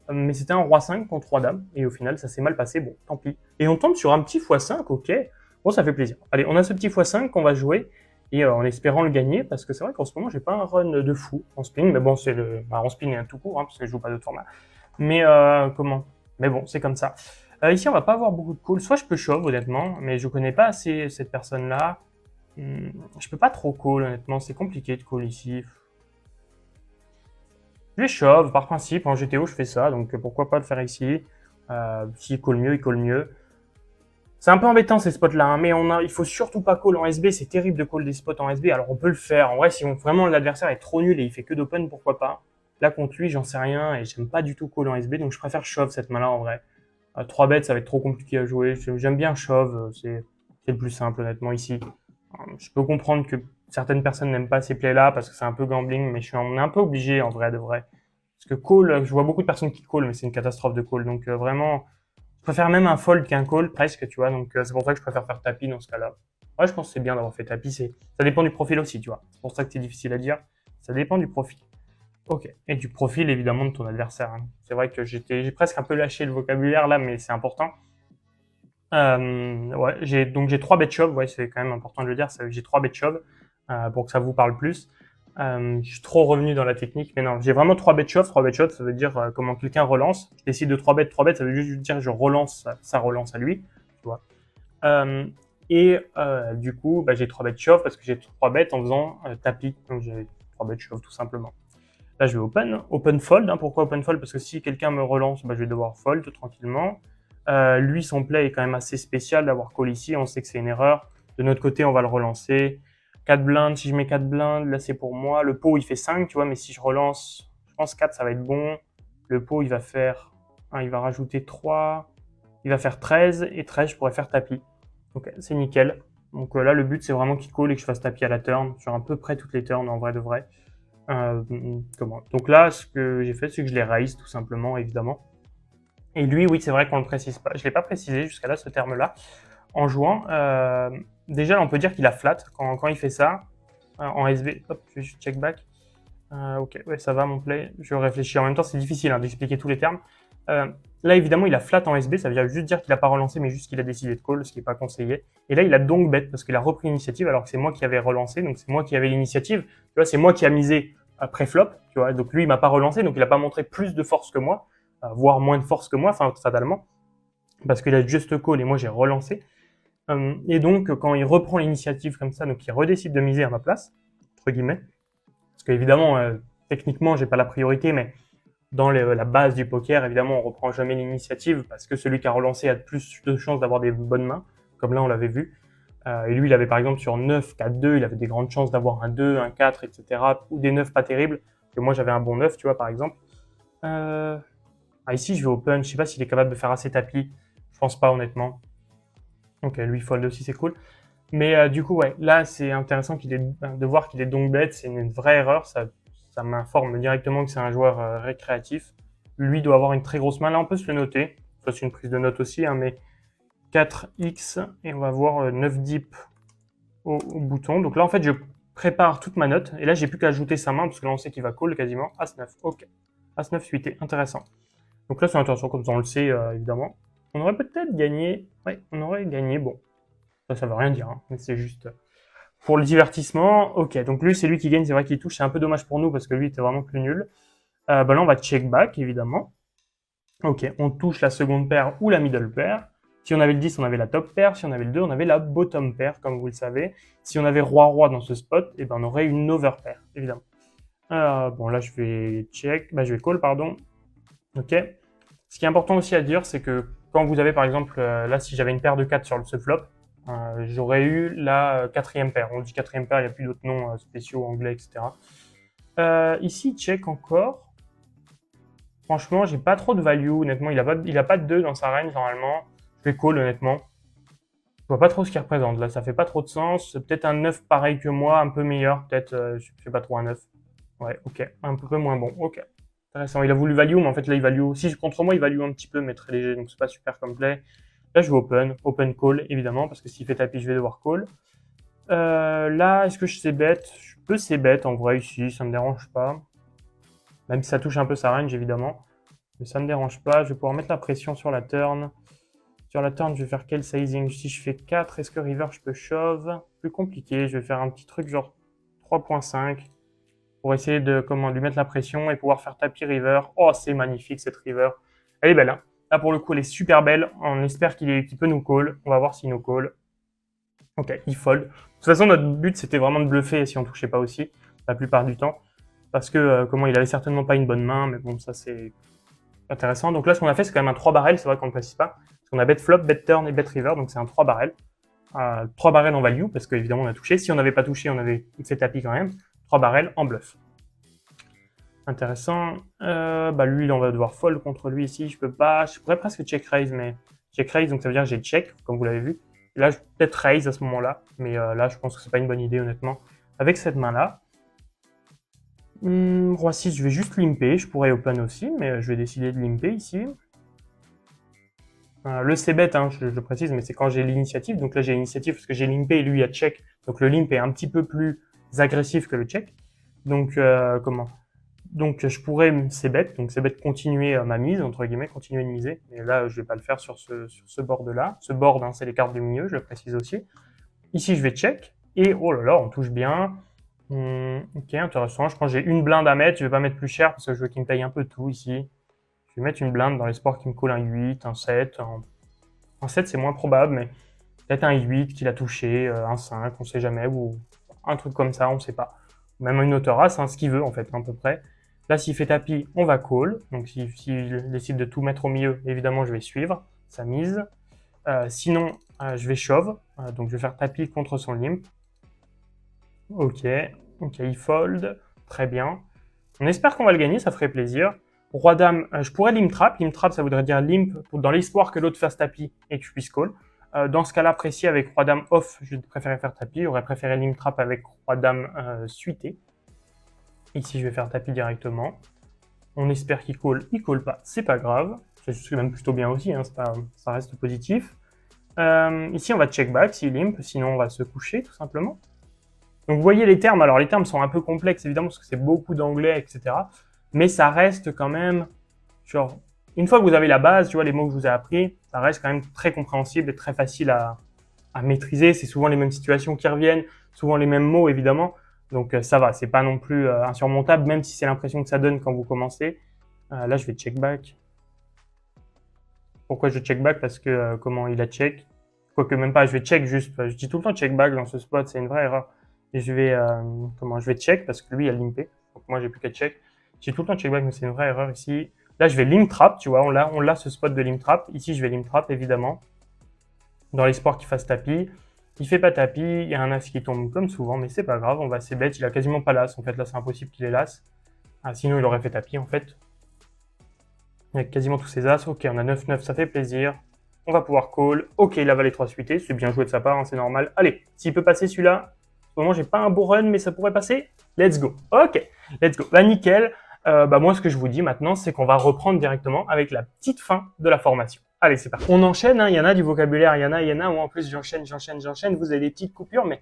Mais c'était un roi 5 contre 3 dames. Et au final, ça s'est mal passé. Bon, tant pis. Et on tombe sur un petit x5, ok. Bon, ça fait plaisir. Allez, on a ce petit x5 qu'on va jouer. Et en espérant le gagner, parce que c'est vrai qu'en ce moment, j'ai pas un run de fou en spin. Mais bon, c'est en spin et un tout court, hein, parce que je joue pas d'autres formats. Mais comment Mais bon, c'est comme ça. Ici, on va pas avoir beaucoup de call. Soit je peux shove, honnêtement, mais je connais pas assez cette personne-là. Je peux pas trop call, honnêtement. C'est compliqué de call ici. Je vais shove, par principe. En GTO, je fais ça, donc pourquoi pas le faire ici. S'il call mieux, il call mieux. C'est un peu embêtant ces spots-là, hein, mais il faut surtout pas call en SB. C'est terrible de call des spots en SB. Alors on peut le faire. En vrai, si vraiment l'adversaire est trop nul et il fait que d'open, pourquoi pas. Là, contre lui, j'en sais rien et j'aime pas du tout call en SB, donc je préfère shove cette main-là en vrai. 3 bêtes, ça va être trop compliqué à jouer. J'aime bien shove, c'est le plus simple honnêtement ici. Je peux comprendre que certaines personnes n'aiment pas ces plays-là parce que c'est un peu gambling, mais on est un peu obligé en vrai de vrai. Parce que call, je vois beaucoup de personnes qui call, mais c'est une catastrophe de call. Donc vraiment, je préfère même un fold qu'un call presque, tu vois. Donc c'est pour ça que je préfère faire tapis dans ce cas-là. Ouais, je pense que c'est bien d'avoir fait tapis. Ça dépend du profil aussi, tu vois. C'est pour ça que c'est difficile à dire. Ça dépend du profil. Ok. Et du profil, évidemment, de ton adversaire. Hein. C'est vrai que j'ai presque un peu lâché le vocabulaire là, mais c'est important. Ouais, j'ai 3 bet shove. Ouais, c'est quand même important de le dire. J'ai 3 bet shove pour que ça vous parle plus. Je suis trop revenu dans la technique, mais non, j'ai vraiment 3 bet shove. 3 bet shove, ça veut dire comment quelqu'un relance. Je décide de 3 bet, ça veut juste dire je relance sa relance à lui, tu vois. Du coup, bah, j'ai 3 bet shove parce que j'ai 3 bêtes en faisant tapis. Donc j'ai 3 bet shove tout simplement. Là, je vais open fold. Hein. Pourquoi open fold? Parce que si quelqu'un me relance, bah, je vais devoir fold tranquillement. Lui, son play est quand même assez spécial d'avoir call ici. On sait que c'est une erreur. De notre côté, on va le relancer. 4 blindes, si je mets 4 blindes, là, c'est pour moi. Le pot, il fait 5, tu vois, mais si je relance, je pense 4, ça va être bon. Le pot, il va faire... il va rajouter 3. Il va faire 13. Et 13, je pourrais faire tapis. Donc, c'est nickel. Donc là, le but, c'est vraiment qu'il call et que je fasse tapis à la turn. Sur à peu près toutes les turns, en vrai de vrai. Donc là, ce que j'ai fait, c'est que je l'ai raise, tout simplement, évidemment. Et lui, oui, c'est vrai qu'on ne le précise pas. Je ne l'ai pas précisé jusqu'à là, ce terme-là. En jouant, déjà, on peut dire qu'il a flat quand il fait ça. En SB, hop, je vais juste check back. Ok, ouais, ça va mon play. Je réfléchis. En même temps, c'est difficile hein, d'expliquer tous les termes. Là, évidemment, il a flat en SB. Ça veut juste dire qu'il n'a pas relancé, mais juste qu'il a décidé de call, ce qui n'est pas conseillé. Et là, il a donc bet parce qu'il a repris l'initiative alors que c'est moi qui avais relancé. Donc, c'est moi qui avais l'initiative. Tu vois, c'est moi qui a misé pré-flop. Tu vois, donc lui, il m'a pas relancé. Donc, il n'a pas montré plus de force que moi, voire moins de force que moi, fatalement. Parce qu'il a juste call et moi, j'ai relancé. Et donc, quand il reprend l'initiative comme ça, donc il redécide de miser à ma place, entre guillemets. Parce qu'évidemment, techniquement, j'ai pas la priorité, mais dans la base du poker, évidemment, on reprend jamais l'initiative parce que celui qui a relancé a plus de chances d'avoir des bonnes mains, comme là, on l'avait vu. Et lui, il avait par exemple sur 9, 4, 2, il avait des grandes chances d'avoir un 2, un 4, etc. Ou des 9 pas terribles. Que moi, j'avais un bon 9, tu vois, par exemple. Ici, je vais open. Je sais pas s'il est capable de faire assez tapis. Je pense pas, honnêtement. Ok, lui, fold aussi, c'est cool. Mais du coup, ouais, là, c'est intéressant de voir qu'il est donc bête. C'est une vraie erreur. Ça m'informe directement que c'est un joueur récréatif. Lui doit avoir une très grosse main. Là, on peut se le noter. Ça, c'est une prise de note aussi, hein, mais 4x et on va voir 9 deep au bouton. Donc là, en fait, je prépare toute ma note. Et là, j'ai plus qu'à ajouter sa main parce que là, on sait qu'il va call quasiment. As-9. Ok. As-9 suité. Intéressant. Donc là, c'est intéressant comme ça, on le sait, évidemment. On aurait peut-être gagné. Ouais, on aurait gagné. Bon. Ça veut rien dire, hein, mais c'est juste pour le divertissement. Ok, donc lui, c'est lui qui gagne, c'est vrai qu'il touche. C'est un peu dommage pour nous parce que lui était vraiment plus nul. Là, on va check back, évidemment. Ok, on touche la seconde paire ou la middle paire. Si on avait le 10, on avait la top paire. Si on avait le 2, on avait la bottom paire, comme vous le savez. Si on avait roi-roi dans ce spot, eh ben, on aurait une over paire, évidemment. Bon, là, je vais check. Je vais call, pardon. Ok. Ce qui est important aussi à dire, c'est que quand vous avez, par exemple, là, si j'avais une paire de 4 sur ce flop, j'aurais eu la quatrième paire. On dit quatrième paire, il n'y a plus d'autres noms spéciaux anglais, etc. Ici, check encore. Franchement, j'ai pas trop de value, honnêtement. Il a pas de 2 dans sa range, normalement. Je vais call, honnêtement. Je vois pas trop ce qu'il représente. Là, ça fait pas trop de sens. C'est peut-être un 9 pareil que moi, un peu meilleur. Peut-être, je sais pas trop, un 9. Ouais, ok. Un peu moins bon. Ok. Intéressant. Il a voulu value, mais en fait, là, il value. Si contre moi, il value un petit peu, mais très léger. Donc, c'est pas super comme play. Là, je vais open call, évidemment, parce que s'il fait tapis, je vais devoir call. Là, est-ce que je sais bet? Je peux c'est bet en vrai ici, ça me dérange pas. Même si ça touche un peu sa range, évidemment. Mais ça me dérange pas. Je vais pouvoir mettre la pression sur la turn. Sur la turn, je vais faire quel sizing? Si je fais 4, est-ce que river, je peux shove? Plus compliqué, je vais faire un petit truc genre 3.5 pour essayer de lui mettre la pression et pouvoir faire tapis river. Oh, c'est magnifique cette river. Elle est belle, hein. Là, pour le coup, elle est super belle. On espère qu'il peut nous call. On va voir s'il nous call. Ok, il fold. De toute façon, notre but, c'était vraiment de bluffer si on touchait pas aussi, la plupart du temps. Parce que, comment, il avait certainement pas une bonne main, mais bon, ça, c'est intéressant. Donc là, ce qu'on a fait, c'est quand même un 3 barrels, c'est vrai qu'on ne le précise pas. Parce qu'on a bet flop, bet turn et bet river, donc c'est un 3 barrels. 3 barrels en value, parce qu'évidemment, on a touché. Si on n'avait pas touché, on avait fait tapis quand même. 3 barrels en bluff. Intéressant. Lui, on va devoir fold contre lui ici. Je pourrais presque check raise, mais check raise, donc ça veut dire que j'ai check, comme vous l'avez vu. Et là, je vais peut-être raise à ce moment-là, mais là, je pense que c'est pas une bonne idée, honnêtement. Avec cette main-là, roi 6, je vais juste limper. Je pourrais open aussi, mais je vais décider de limper ici. Le c-bet, hein, je précise, mais c'est quand j'ai l'initiative. Donc là, j'ai l'initiative parce que j'ai limpé et lui a check. Donc le limp est un petit peu plus agressif que le check. Donc, Donc je pourrais c-bet, donc c-bet continuer ma mise, entre guillemets, continuer de miser. Mais là, je vais pas le faire sur ce board-là. Ce board, hein, c'est les cartes du milieu, je le précise aussi. Ici, je vais check. Et oh là là, on touche bien. Ok, intéressant. Je pense que j'ai une blinde à mettre. Je vais pas mettre plus cher parce que je veux qu'il me paye un peu tout ici. Je vais mettre une blinde dans l'espoir qu'il me colle un 8, un 7. Un 7, c'est moins probable, mais peut-être un 8 qu'il a touché, un 5, on sait jamais, ou un truc comme ça, on sait pas. Même une hauteur as, hein, ce qu'il veut en fait, à peu près. Là, s'il fait tapis, on va call. Donc, s'il décide de tout mettre au milieu, évidemment, je vais suivre sa mise. Sinon, je vais shove. Donc, je vais faire tapis contre son limp. Ok, il fold. Très bien. On espère qu'on va le gagner, ça ferait plaisir. Roi dame, je pourrais limp trap. Limp trap, ça voudrait dire limp dans l'espoir que l'autre fasse tapis et que je puisse call. Dans ce cas-là précis, avec roi dame off, je préférais faire tapis. J'aurais préféré limp trap avec roi dame suité. Ici, je vais faire tapis directement. On espère qu'il call pas, c'est pas grave. C'est même plutôt bien aussi, hein, ça reste positif. Ici, on va check back s'il limp, sinon on va se coucher tout simplement. Donc vous voyez les termes, alors les termes sont un peu complexes évidemment parce que c'est beaucoup d'anglais, etc. Mais ça reste quand même, genre, une fois que vous avez la base, tu vois, les mots que je vous ai appris, ça reste quand même très compréhensible et très facile à maîtriser. C'est souvent les mêmes situations qui reviennent, souvent les mêmes mots évidemment. Donc ça va, c'est pas non plus insurmontable, même si c'est l'impression que ça donne quand vous commencez. Là, je vais check back. Pourquoi je check back? Parce que comment il a check. Quoique même pas, je vais check juste. Je dis tout le temps check back dans ce spot, c'est une vraie erreur. Et je vais je vais check parce que lui il a limpé. Donc moi j'ai plus qu'à check. Je dis tout le temps check back, mais c'est une vraie erreur ici. Là je vais limp trap, tu vois, on l'a ce spot de limp trap. Ici je vais limp trap évidemment. Dans l'espoir qu'il fasse tapis. Il fait pas tapis, il y a un as qui tombe comme souvent, mais c'est pas grave, on va assez bête. Il a quasiment pas l'as, en fait là c'est impossible qu'il ait l'as. Sinon il aurait fait tapis en fait. Il y a quasiment tous ses as. Ok, on a 9-9, ça fait plaisir. On va pouvoir call. Ok, il a valet 3 suité, c'est bien joué de sa part, hein, c'est normal. Allez, s'il peut passer celui-là, au moment j'ai pas un beau run, mais ça pourrait passer. Let's go. Ok, let's go. Bah nickel. Moi ce que je vous dis maintenant, c'est qu'on va reprendre directement avec la petite fin de la formation. Allez, c'est parti. On enchaîne, hein, il y en a du vocabulaire, il y en a où en plus j'enchaîne. Vous avez des petites coupures, mais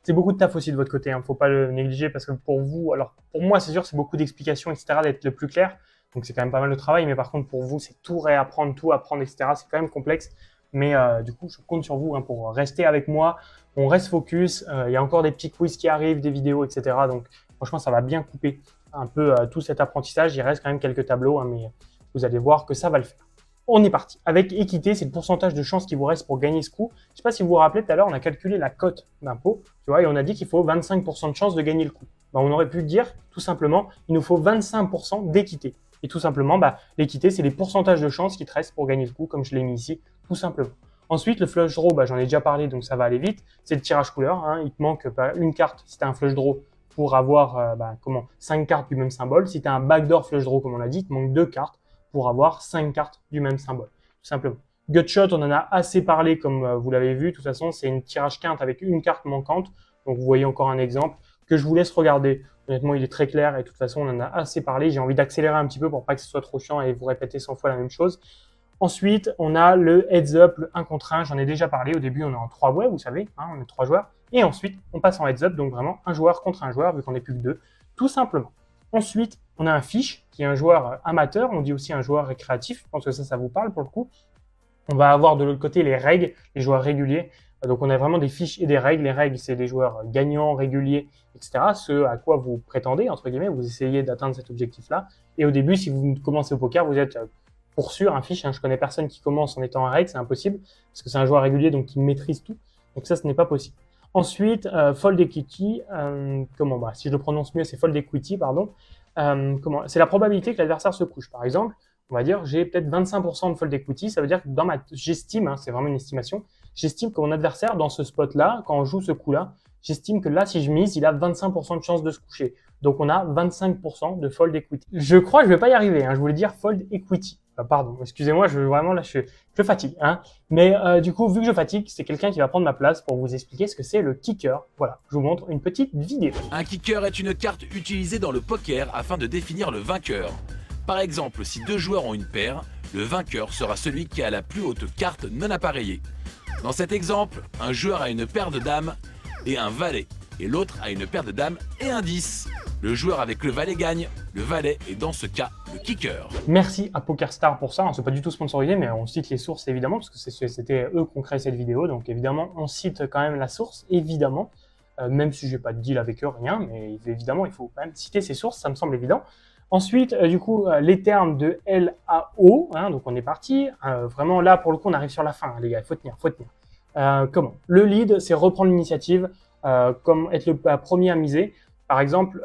c'est beaucoup de taf aussi de votre côté, hein, faut pas le négliger parce que pour vous, alors pour moi c'est sûr c'est beaucoup d'explications, etc., d'être le plus clair. Donc c'est quand même pas mal de travail, mais par contre pour vous c'est tout réapprendre, tout apprendre, etc. C'est quand même complexe, mais du coup je compte sur vous hein, pour rester avec moi. On reste focus, il y a encore des petits quiz qui arrivent, des vidéos, etc. Donc franchement ça va bien couper un peu tout cet apprentissage. Il reste quand même quelques tableaux, hein, mais vous allez voir que ça va le faire. On est parti. Avec équité, c'est le pourcentage de chance qui vous reste pour gagner ce coup. Je ne sais pas si vous vous rappelez, tout à l'heure, on a calculé la cote d'impôt, tu vois, et on a dit qu'il faut 25% de chance de gagner le coup. On aurait pu dire, tout simplement, il nous faut 25% d'équité. Et tout simplement, l'équité, c'est les pourcentages de chance qui te restent pour gagner le coup, comme je l'ai mis ici, tout simplement. Ensuite, le flush draw, j'en ai déjà parlé, donc ça va aller vite. C'est le tirage couleur. Hein. Il te manque une carte si tu as un flush draw pour avoir 5 cartes du même symbole. Si tu as un backdoor flush draw, comme on l'a dit, il te manque 2 cartes pour avoir 5 cartes du même symbole, tout simplement. Gutshot, on en a assez parlé, comme vous l'avez vu. De toute façon, c'est une tirage quinte avec une carte manquante. Donc, vous voyez encore un exemple que je vous laisse regarder. Honnêtement, il est très clair et de toute façon, on en a assez parlé. J'ai envie d'accélérer un petit peu pour pas que ce soit trop chiant et vous répéter 100 fois la même chose. Ensuite, on a le heads up, le 1 contre 1. J'en ai déjà parlé. Au début, on est en 3 way, vous savez. Hein, on est 3 joueurs. Et ensuite, on passe en heads up. Donc, vraiment, un joueur contre un joueur, vu qu'on n'est plus que 2. Tout simplement. Ensuite, on a un fiche qui est un joueur amateur. On dit aussi un joueur récréatif. Je pense que ça vous parle pour le coup. On va avoir de l'autre côté les règles, les joueurs réguliers. Donc, on a vraiment des fiches et des règles. Les règles, c'est des joueurs gagnants, réguliers, etc. Ce à quoi vous prétendez, entre guillemets, vous essayez d'atteindre cet objectif-là. Et au début, si vous commencez au poker, vous êtes pour sûr un fiche. Hein. Je connais personne qui commence en étant un règle, c'est impossible, parce que c'est un joueur régulier, donc il maîtrise tout. Donc ça, ce n'est pas possible. Ensuite, fold equity, si je le prononce mieux, c'est fold equity, pardon. C'est la probabilité que l'adversaire se couche. Par exemple, on va dire, j'ai peut-être 25% de fold equity, ça veut dire que j'estime, hein, c'est vraiment une estimation, j'estime que mon adversaire, dans ce spot-là, quand on joue ce coup-là, j'estime que là, si je mise, il a 25% de chance de se coucher. Donc, on a 25% de fold equity. Je crois que je vais pas y arriver, hein, je voulais dire fold equity. Pardon, excusez-moi, je fatigue. Hein. Mais du coup, vu que je fatigue, c'est quelqu'un qui va prendre ma place pour vous expliquer ce que c'est le kicker. Voilà, je vous montre une petite vidéo. Un kicker est une carte utilisée dans le poker afin de définir le vainqueur. Par exemple, si 2 joueurs ont une paire, le vainqueur sera celui qui a la plus haute carte non appareillée. Dans cet exemple, un joueur a une paire de dames et un valet, et l'autre a une paire de dames et un 10. Le joueur avec le valet gagne, le valet est dans ce cas le kicker. Merci à PokerStar pour ça, hein, c'est pas du tout sponsorisé, mais on cite les sources évidemment, parce que c'était eux qui ont créé cette vidéo, donc évidemment on cite quand même la source, évidemment, même si j'ai pas de deal avec eux, rien, mais évidemment il faut quand même citer ces sources, ça me semble évident. Ensuite, les termes de LAO, hein, donc on est parti, vraiment là pour le coup on arrive sur la fin, hein, les gars, il faut tenir. Le lead, c'est reprendre l'initiative, comme être le premier à miser. Par exemple,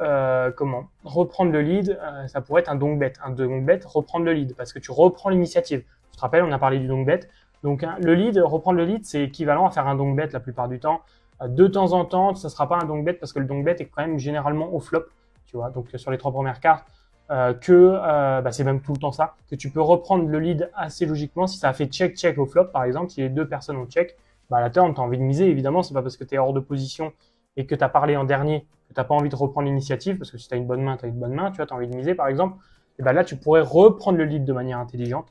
reprendre le lead, ça pourrait être un donk bet. Un donk bet, reprendre le lead, parce que tu reprends l'initiative. Tu te rappelles, on a parlé du donk bet. Donc, le lead, reprendre le lead, c'est équivalent à faire un donk bet la plupart du temps. De temps en temps, ça ne sera pas un donk bet, parce que le donk bet est quand même généralement au flop. Tu vois, donc sur les 3 premières cartes, c'est même tout le temps ça, que tu peux reprendre le lead assez logiquement. Si ça a fait check-check au flop, par exemple, si les deux personnes ont check, à la turn, tu as envie de miser, évidemment, c'est pas parce que tu es hors de position et que tu as parlé en dernier que tu n'as pas envie de reprendre l'initiative, parce que si tu as une bonne main, tu as une bonne main, tu vois, tu as envie de miser, par exemple, et là, tu pourrais reprendre le lead de manière intelligente.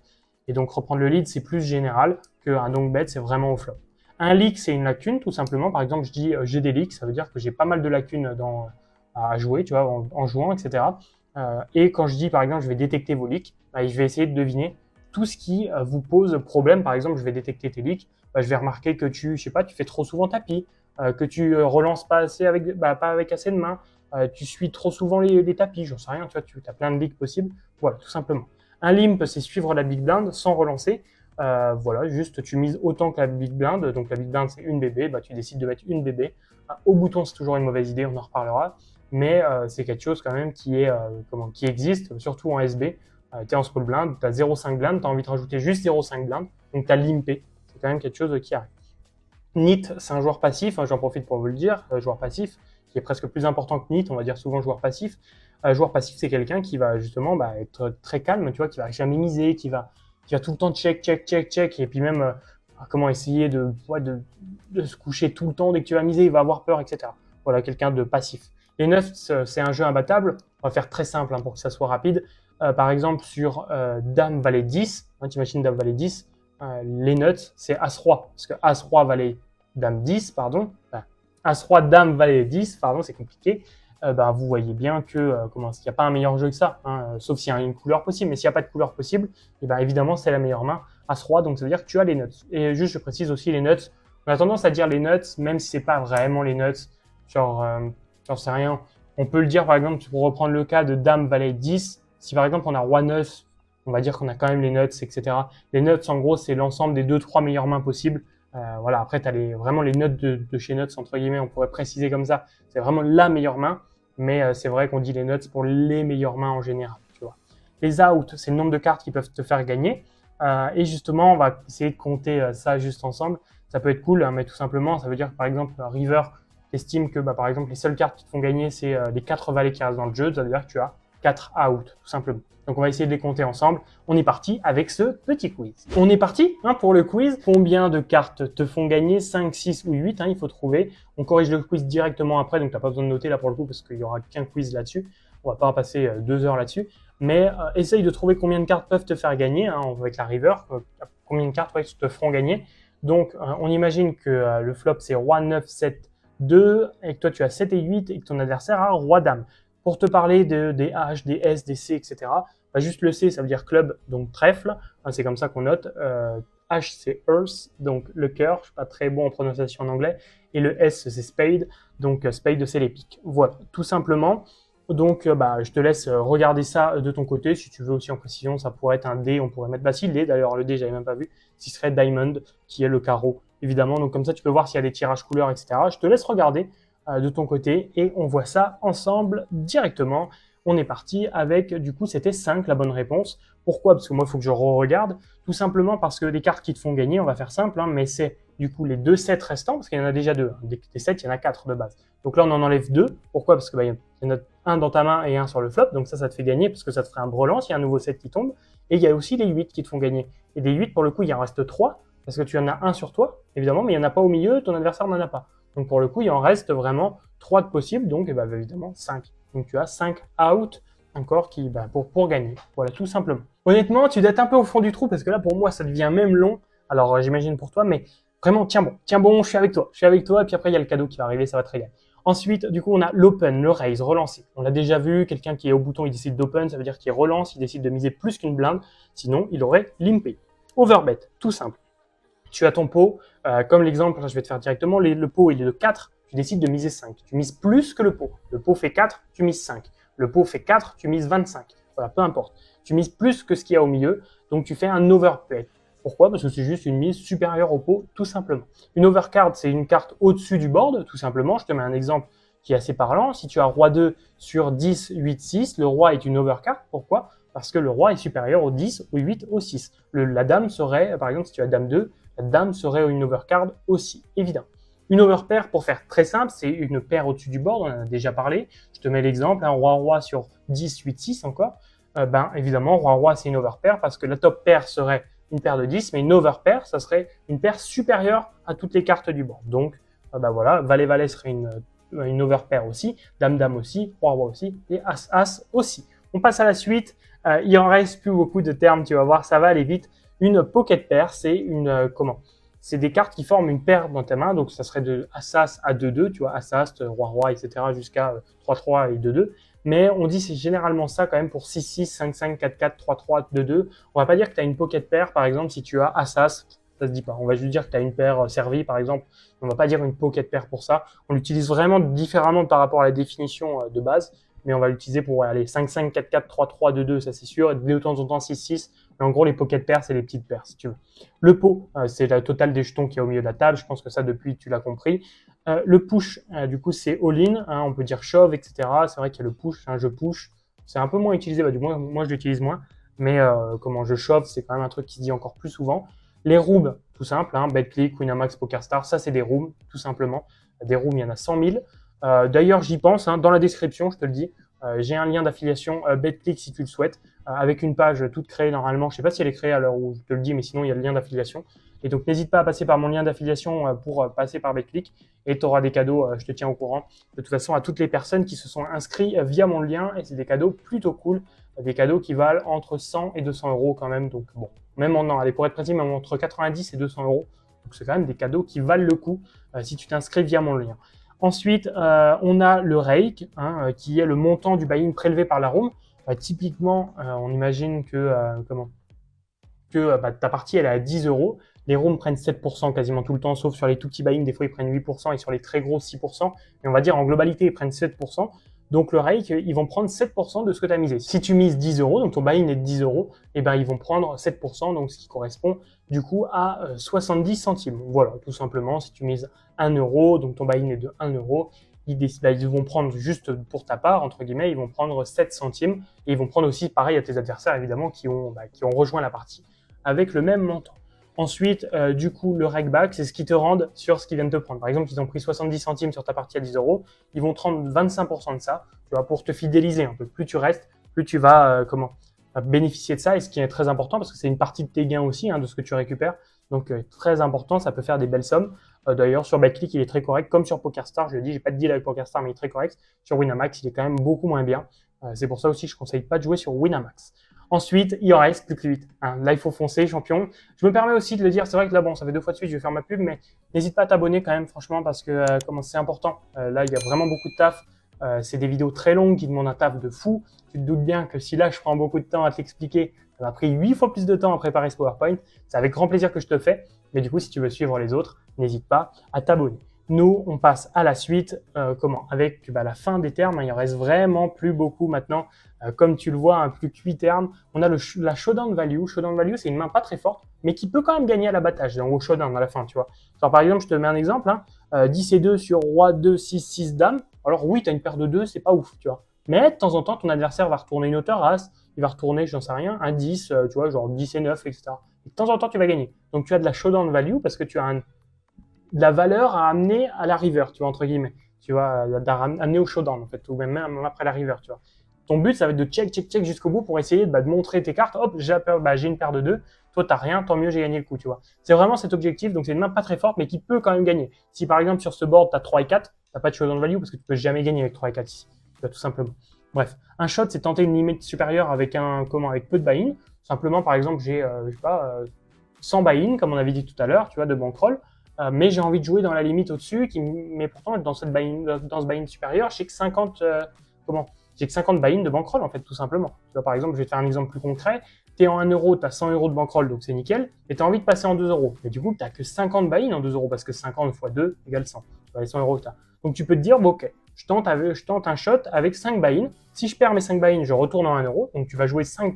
Et donc, reprendre le lead, c'est plus général qu'un long bet, c'est vraiment au flop. Un leak, c'est une lacune, tout simplement. Par exemple, je dis j'ai des leaks, ça veut dire que j'ai pas mal de lacunes à jouer, tu vois, en jouant, etc. Et quand je dis, par exemple, je vais détecter vos leaks, je vais essayer de deviner tout ce qui vous pose problème. Par exemple, je vais détecter tes leaks, je vais remarquer que tu fais trop souvent tapis, que tu relances pas assez pas avec assez de mains, tu suis trop souvent les tapis, j'en sais rien, tu vois, tu as plein de leaks possibles. Voilà, tout simplement. Un limp, c'est suivre la big blind sans relancer. Voilà, juste tu mises autant que la big blind. Donc la big blind, c'est une BB, tu décides de mettre une BB. Au bouton, c'est toujours une mauvaise idée, on en reparlera. Mais c'est quelque chose quand même qui existe, surtout en SB. Tu es en small blind, tu as 0,5 blind, tu as envie de rajouter juste 0,5 blind, donc tu as limpé. C'est quand même quelque chose qui arrive. Nit, c'est un joueur passif, j'en profite pour vous le dire, joueur passif, qui est presque plus important que Nit, on va dire souvent joueur passif. Joueur passif, c'est quelqu'un qui va justement être très calme, tu vois, qui va jamais miser, qui va tout le temps check, et puis même essayer de se coucher tout le temps dès que tu vas miser, il va avoir peur, etc. Voilà, quelqu'un de passif. Les nuts, c'est un jeu imbattable. On va faire très simple pour que ça soit rapide. Par exemple, sur Dame Valet 10, tu imagines Dame Valet 10, les nuts, c'est As-Roi. Parce que As-Roi Valet Dame 10, pardon. As-Roi Dame Valet 10, pardon, c'est compliqué. Vous voyez bien que il n'y a pas un meilleur jeu que ça, sauf s'il y a une couleur possible. Mais s'il n'y a pas de couleur possible, évidemment, c'est la meilleure main. As-Roi, donc ça veut dire que tu as les nuts. Et juste, je précise aussi les nuts. On a tendance à dire les nuts, même si c'est pas vraiment les nuts. J'en sais rien. On peut le dire, par exemple, pour reprendre le cas de Dame Valet 10. Si par exemple on a Roi 9, on va dire qu'on a quand même les nuts, etc. Les nuts, en gros, c'est l'ensemble des 2-3 meilleures mains possibles. Voilà, après, tu as vraiment les nuts de chez nuts, entre guillemets, on pourrait préciser comme ça. C'est vraiment la meilleure main, mais c'est vrai qu'on dit les nuts pour les meilleures mains en général. Tu vois. Les outs, c'est le nombre de cartes qui peuvent te faire gagner. Et justement, on va essayer de compter ça juste ensemble. Ça peut être cool, mais tout simplement, ça veut dire que par exemple, River estime que par exemple, les seules cartes qui te font gagner, c'est les 4 valets qui restent dans le jeu. Ça veut dire que tu as 4 out, tout simplement. Donc on va essayer de les compter ensemble. On est parti avec ce petit quiz. On est parti pour le quiz. Combien de cartes te font gagner? 5, 6 ou 8, il faut trouver. On corrige le quiz directement après, donc tu n'as pas besoin de noter là pour le coup parce qu'il n'y aura qu'un quiz là-dessus. On va pas en passer 2 heures là-dessus. Mais essaye de trouver combien de cartes peuvent te faire gagner avec la river. Combien de cartes te feront gagner. Donc on imagine que le flop c'est Roi 9, 7, 2 et que toi tu as 7 et 8 et que ton adversaire a Roi Dame. Pour te parler des H, des S, des C, etc., juste le C, ça veut dire club, donc trèfle. C'est comme ça qu'on note. H, c'est earth, donc le cœur. Je ne suis pas très bon en prononciation en anglais. Et le S, c'est spade, donc spade, c'est les piques. Voilà, tout simplement. Donc, je te laisse regarder ça de ton côté. Si tu veux aussi en précision, ça pourrait être un D. On pourrait mettre si le D. D'ailleurs, le D, j'avais même pas vu. Ce serait diamond, qui est le carreau, évidemment. Donc, comme ça, tu peux voir s'il y a des tirages couleurs, etc. Je te laisse regarder de ton côté et on voit ça ensemble directement. On est parti avec, du coup, c'était 5 la bonne réponse. Pourquoi? Parce que moi, il faut que je re-regarde. Tout simplement parce que les cartes qui te font gagner, on va faire simple, mais c'est du coup les 2 sets restants, parce qu'il y en a déjà 2. Des 7, il y en a 4 de base. Donc là, on en enlève 2. Pourquoi? Parce que il y en a un dans ta main et un sur le flop. Donc ça te fait gagner parce que ça te ferait un brelan s'il y a un nouveau set qui tombe. Et il y a aussi les 8 qui te font gagner. Et des 8, pour le coup, il en reste 3, parce que tu en as un sur toi, évidemment, mais il n'y en a pas au milieu, ton adversaire n'en a pas. Donc pour le coup, il en reste vraiment 3 de possibles, donc évidemment 5. Donc tu as 5 out encore pour gagner. Voilà, tout simplement. Honnêtement, tu dois être un peu au fond du trou parce que là, pour moi, ça devient même long. Alors j'imagine pour toi, mais vraiment, tiens bon, je suis avec toi. Et puis après, il y a le cadeau qui va arriver, ça va te régaler. Ensuite, du coup, on a l'open, le raise, relancer. On l'a déjà vu, quelqu'un qui est au bouton, il décide d'open, ça veut dire qu'il relance, il décide de miser plus qu'une blinde. Sinon, il aurait limpé. Overbet, tout simple. Tu as ton pot, comme l'exemple, je vais te faire directement, le pot il est de 4, tu décides de miser 5. Tu mises plus que le pot. Le pot fait 4, tu mises 5. Le pot fait 4, tu mises 25. Voilà, peu importe. Tu mises plus que ce qu'il y a au milieu, donc tu fais un overbet. Pourquoi? Parce que c'est juste une mise supérieure au pot, tout simplement. Une overcard, c'est une carte au-dessus du board, tout simplement. Je te mets un exemple qui est assez parlant. Si tu as Roi 2 sur 10, 8, 6, le Roi est une overcard. Pourquoi? Parce que le Roi est supérieur au 10, au 8, au 6. La Dame serait, par exemple, si tu as Dame 2, la Dame serait une overcard aussi, évidemment. Une overpair, pour faire très simple, c'est une paire au-dessus du board, on en a déjà parlé. Je te mets l'exemple, un roi-roi sur 10, 8, 6 encore. Évidemment, roi-roi, c'est une overpair parce que la top paire serait une paire de 10, mais une overpair, ça serait une paire supérieure à toutes les cartes du board. Donc, voilà, valet-valet serait une overpair aussi, dame-dame aussi, roi-roi aussi, et as-as aussi. On passe à la suite. Il en reste plus beaucoup de termes, tu vas voir, ça va aller vite. Une pocket pair, c'est c'est des cartes qui forment une paire dans ta main, donc ça serait de As-As à 2-2, tu vois, As-As, Roi-Roi, etc., jusqu'à 3-3 et 2-2. Mais on dit c'est généralement ça quand même pour 6-6, 5-5, 4-4, 3-3, 2-2. On va pas dire que tu as une pocket pair, par exemple, si tu as As-As, ça se dit pas. On va juste dire que tu as une paire servie, par exemple. On va pas dire une pocket pair pour ça. On l'utilise vraiment différemment par rapport à la définition de base, mais on va l'utiliser pour aller 5-5, 4-4, 3-3, 2-2, ça c'est sûr, et de temps en temps 6-6. Mais en gros, les pocket pairs, c'est les petites paires, si tu veux. Le pot, c'est la totale des jetons qui est au milieu de la table. Je pense que ça, depuis, tu l'as compris. Le push, du coup, c'est all-in. Hein, on peut dire shove, etc. C'est vrai qu'il y a le push, je push. C'est un peu moins utilisé. Du moins, moi, je l'utilise moins. Mais comment je shove, c'est quand même un truc qui se dit encore plus souvent. Les rooms, tout simple. Hein, BetClick, Winamax, PokerStars, ça, c'est des rooms, tout simplement. Des rooms, il y en a 100 000. D'ailleurs, j'y pense. Hein, dans la description, je te le dis. J'ai un lien d'affiliation BetClick si tu le souhaites, avec une page toute créée normalement. Je ne sais pas si elle est créée à l'heure où je te le dis, mais sinon il y a le lien d'affiliation. Et donc n'hésite pas à passer par mon lien d'affiliation pour passer par BetClick et tu auras des cadeaux, je te tiens au courant. De toute façon, à toutes les personnes qui se sont inscrits via mon lien, et c'est des cadeaux plutôt cool, des cadeaux qui valent entre 100 et 200 euros quand même. Donc bon, même allez, pour être précis, même entre 90 et 200 euros. Donc c'est quand même des cadeaux qui valent le coup si tu t'inscris via mon lien. Ensuite, on a le rake, hein, qui est le montant du buy-in prélevé par la room. Typiquement, on imagine que, ta partie elle est à 10 euros. Les rooms prennent 7% quasiment tout le temps, sauf sur les tout petits buy-in, des fois ils prennent 8% et sur les très gros 6%. Mais on va dire en globalité, ils prennent 7%. Donc le rake, ils vont prendre 7% de ce que tu as misé. Si tu mises 10 euros, donc ton buy-in est de 10 euros, et ben ils vont prendre 7%, donc ce qui correspond du coup à 70 centimes. Voilà, tout simplement, si tu mises 1 euro, donc ton buy-in est de 1 euro, ils vont prendre juste pour ta part, entre guillemets, ils vont prendre 7 centimes, et ils vont prendre aussi pareil à tes adversaires, évidemment, qui ont rejoint la partie avec le même montant. Ensuite, du coup, le rakeback, c'est ce qu'ils te rendent sur ce qu'ils viennent te prendre. Par exemple, ils ont pris 70 centimes sur ta partie à 10 euros, ils vont te rendre 25% de ça, tu vois, pour te fidéliser un peu. Plus tu restes, plus tu vas bénéficier de ça, et ce qui est très important, parce que c'est une partie de tes gains aussi, hein, de ce que tu récupères. Donc, très important, ça peut faire des belles sommes. D'ailleurs, sur BetClick, il est très correct, comme sur PokerStars, je le dis, j'ai pas de deal avec PokerStars, mais il est très correct. Sur Winamax, il est quand même beaucoup moins bien. C'est pour ça aussi que je conseille pas de jouer sur Winamax. Ensuite, il en reste plus que 8. Hein. Là, il faut foncer, champion. Je me permets aussi de le dire, c'est vrai que là, bon, ça fait 2 fois de suite, je vais faire ma pub, mais n'hésite pas à t'abonner quand même, franchement, parce que c'est important. Là, il y a vraiment beaucoup de taf. C'est des vidéos très longues qui demandent un taf de fou. Tu te doutes bien que si là, je prends beaucoup de temps à te l'expliquer, ça m'a pris 8 fois plus de temps à préparer ce PowerPoint. C'est avec grand plaisir que je te le fais. Mais du coup, si tu veux suivre les autres, n'hésite pas à t'abonner. Nous, on passe à la suite, avec la fin des termes. Il en reste vraiment plus beaucoup maintenant. Comme tu le vois, plus que 8 termes. On a la showdown value. Showdown value, c'est une main pas très forte, mais qui peut quand même gagner à l'abattage, donc au showdown à la fin, tu vois. Alors, par exemple, je te mets un exemple, 10 et 2 sur roi 2, 6, 6 dames. Alors oui, tu as une paire de 2, c'est pas ouf, tu vois. Mais de temps en temps, ton adversaire va retourner une hauteur as, il va retourner, j'en sais rien, un 10, tu vois, genre 10 et 9, etc. Et de temps en temps, tu vas gagner. Donc tu as de la showdown value parce que tu as de la valeur à amener à la river, tu vois, entre guillemets. Tu vois, amener au showdown, en fait, ou même après la river, tu vois. Ton but, ça va être de check jusqu'au bout pour essayer de montrer tes cartes. Hop, j'ai une paire de 2. Toi, t'as rien, tant mieux, j'ai gagné le coup, tu vois. C'est vraiment cet objectif. Donc, c'est une main pas très forte, mais qui peut quand même gagner. Si, par exemple, sur ce board, t'as 3 et 4, t'as pas de showdown value parce que tu peux jamais gagner avec 3 et 4 ici. Tu vois, tout simplement. Bref. Un shot, c'est tenter une limite supérieure avec avec peu de buy-in. Simplement, par exemple, j'ai, 100 buy-in, comme on avait dit tout à l'heure, tu vois, de bankroll. Mais j'ai envie de jouer dans la limite au-dessus, mais pourtant, dans ce buy-in supérieur, j'ai que 50, j'ai que 50 buy-in de bankroll, en fait, tout simplement. Tu vois, par exemple, je vais te faire un exemple plus concret. Tu es en 1 euro, tu as 100 euros de bankroll, donc c'est nickel, et tu as envie de passer en 2 euros. Mais du coup, tu n'as que 50 buy-in en 2 euros, parce que 50 x 2 égale 100. Tu vois, les 100 euros que tu as. Donc tu peux te dire, bon, ok, je tente un shot avec 5 buy-in. Si je perds mes 5 buy-in, je retourne en 1 euro. Donc tu vas jouer 5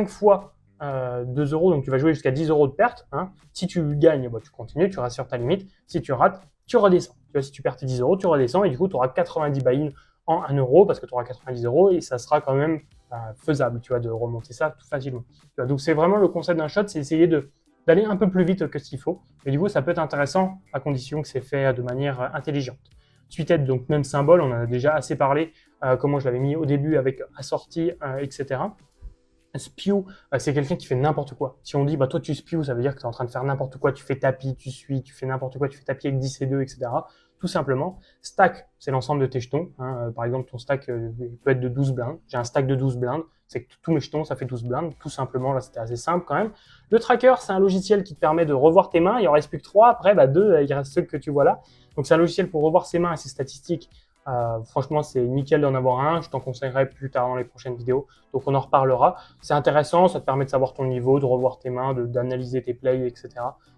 fois 2 euros, donc tu vas jouer jusqu'à 10 euros de perte. Hein. Si tu gagnes, tu continues, tu restes sur ta limite. Si tu rates, tu redescends. Tu vois, si tu perds tes 10 euros, tu redescends, et du coup, tu auras 90 buy-in en 1 euro parce que tu auras 90 euros et ça sera quand même faisable, tu vois, de remonter ça tout facilement. Tu vois, donc c'est vraiment le concept d'un shot, c'est essayer de d'aller un peu plus vite que ce qu'il faut. Mais du coup, ça peut être intéressant à condition que c'est fait de manière intelligente. Suite-aide, donc même symbole, on en a déjà assez parlé, comment je l'avais mis au début avec assorti, etc. Spew, c'est quelqu'un qui fait n'importe quoi. Si on dit, bah toi tu spew, ça veut dire que tu es en train de faire n'importe quoi, tu fais tapis, tu suis, tu fais n'importe quoi, tu fais tapis avec 10 et 2, etc. Tout simplement. Stack, c'est l'ensemble de tes jetons. Hein. Par exemple, ton stack peut être de 12 blindes. J'ai un stack de 12 blindes. C'est que tous mes jetons, ça fait 12 blindes. Tout simplement, là, c'était assez simple quand même. Le tracker, c'est un logiciel qui te permet de revoir tes mains. Il en reste plus que 3. Après, bah 2, il reste ceux que tu vois là. Donc, c'est un logiciel pour revoir ses mains et ses statistiques. Franchement, c'est nickel d'en avoir un. Je t'en conseillerai plus tard dans les prochaines vidéos. Donc, on en reparlera. C'est intéressant. Ça te permet de savoir ton niveau, de revoir tes mains, d'analyser tes plays, etc.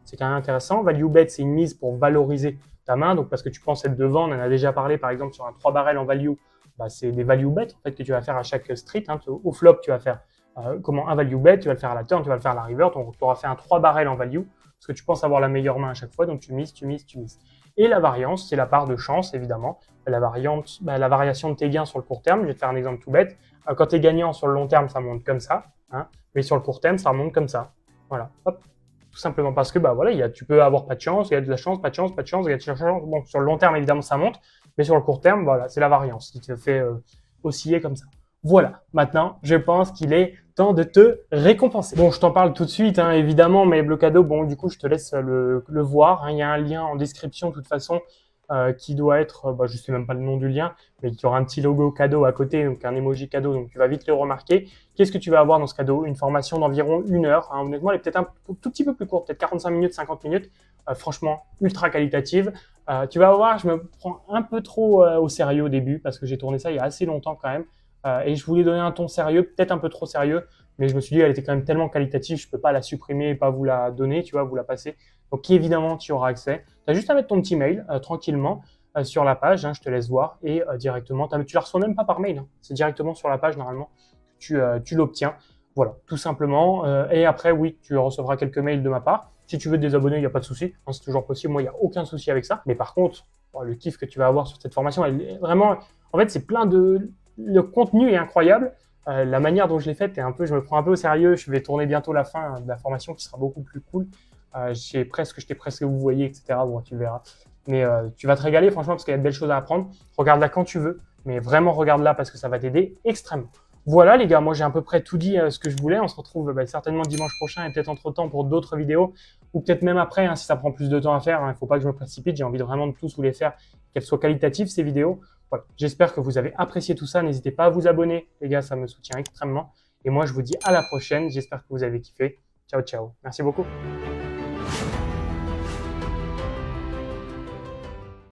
C'est quand même intéressant. Value bet, c'est une mise pour valoriser ta main. Donc, parce que tu penses être devant, on en a déjà parlé, par exemple, sur un 3 barrels en value. Bah, c'est des value bets, en fait, que tu vas faire à chaque street. Hein. Au flop, tu vas faire un value bet. Tu vas le faire à la turn, tu vas le faire à la river. Donc, tu auras fait un 3 barrels en value. Parce que tu penses avoir la meilleure main à chaque fois. Donc, tu mises, tu mises, tu mises. Et la variance, c'est la part de chance, évidemment. La variation de tes gains sur le court terme. Je vais te faire un exemple tout bête. Quand tu es gagnant sur le long terme, ça monte comme ça. Hein, mais sur le court terme, ça remonte comme ça. Voilà. Hop. Tout simplement parce que bah, voilà, tu peux avoir pas de chance, il y a de la chance, pas de chance, pas de chance, il y a de la chance. Bon, sur le long terme, évidemment, ça monte. Mais sur le court terme, voilà, c'est la variance qui te fait osciller comme ça. Voilà, maintenant, je pense qu'il est temps de te récompenser. Bon, je t'en parle tout de suite, hein, évidemment, mais le cadeau, bon, du coup, je te laisse le voir. Hein. Il y a un lien en description, de toute façon, qui doit être, bah, je sais même pas le nom du lien, mais qui aura un petit logo cadeau à côté, donc un emoji cadeau, donc tu vas vite le remarquer. Qu'est-ce que tu vas avoir dans ce cadeau? Une formation d'environ 1 heure. Hein. Honnêtement, elle est peut-être un tout petit peu plus courte, peut-être 45 minutes, 50 minutes. Franchement, ultra qualitative. Tu vas voir, je me prends un peu trop au sérieux au début, parce que j'ai tourné ça il y a assez longtemps quand même. Et je voulais donner un ton sérieux, peut-être un peu trop sérieux, mais je me suis dit, elle était quand même tellement qualitative, je peux pas la supprimer et pas vous la donner, tu vois, vous la passer. Donc évidemment, tu auras accès. Tu as juste à mettre ton petit mail tranquillement sur la page, hein, je te laisse voir, et directement, tu la reçois même pas par mail, hein, c'est directement sur la page normalement que tu l'obtiens. Voilà, tout simplement. Et après, oui, tu recevras quelques mails de ma part. Si tu veux te désabonner, il n'y a pas de souci, hein, c'est toujours possible. Moi, il n'y a aucun souci avec ça. Mais par contre, le kiff que tu vas avoir sur cette formation, elle est vraiment, en fait, c'est plein de, le contenu est incroyable. La manière dont je l'ai faite est un peu, je me prends un peu au sérieux. Je vais tourner bientôt la fin de la formation qui sera beaucoup plus cool. Je t'ai presque vous voyez, etc. Bon, tu verras. Mais tu vas te régaler, franchement, parce qu'il y a de belles choses à apprendre. Regarde-la quand tu veux, mais vraiment regarde-la parce que ça va t'aider extrêmement. Voilà les gars, moi j'ai à peu près tout dit ce que je voulais. On se retrouve certainement dimanche prochain et peut-être entre-temps pour d'autres vidéos ou peut-être même après hein, si ça prend plus de temps à faire. Il ne faut pas que je me précipite, j'ai envie de vraiment de tous vous les faire, qu'elles soient qualitatives ces vidéos. Voilà. J'espère que vous avez apprécié tout ça. N'hésitez pas à vous abonner les gars, ça me soutient extrêmement. Et moi je vous dis à la prochaine, j'espère que vous avez kiffé. Ciao ciao, merci beaucoup.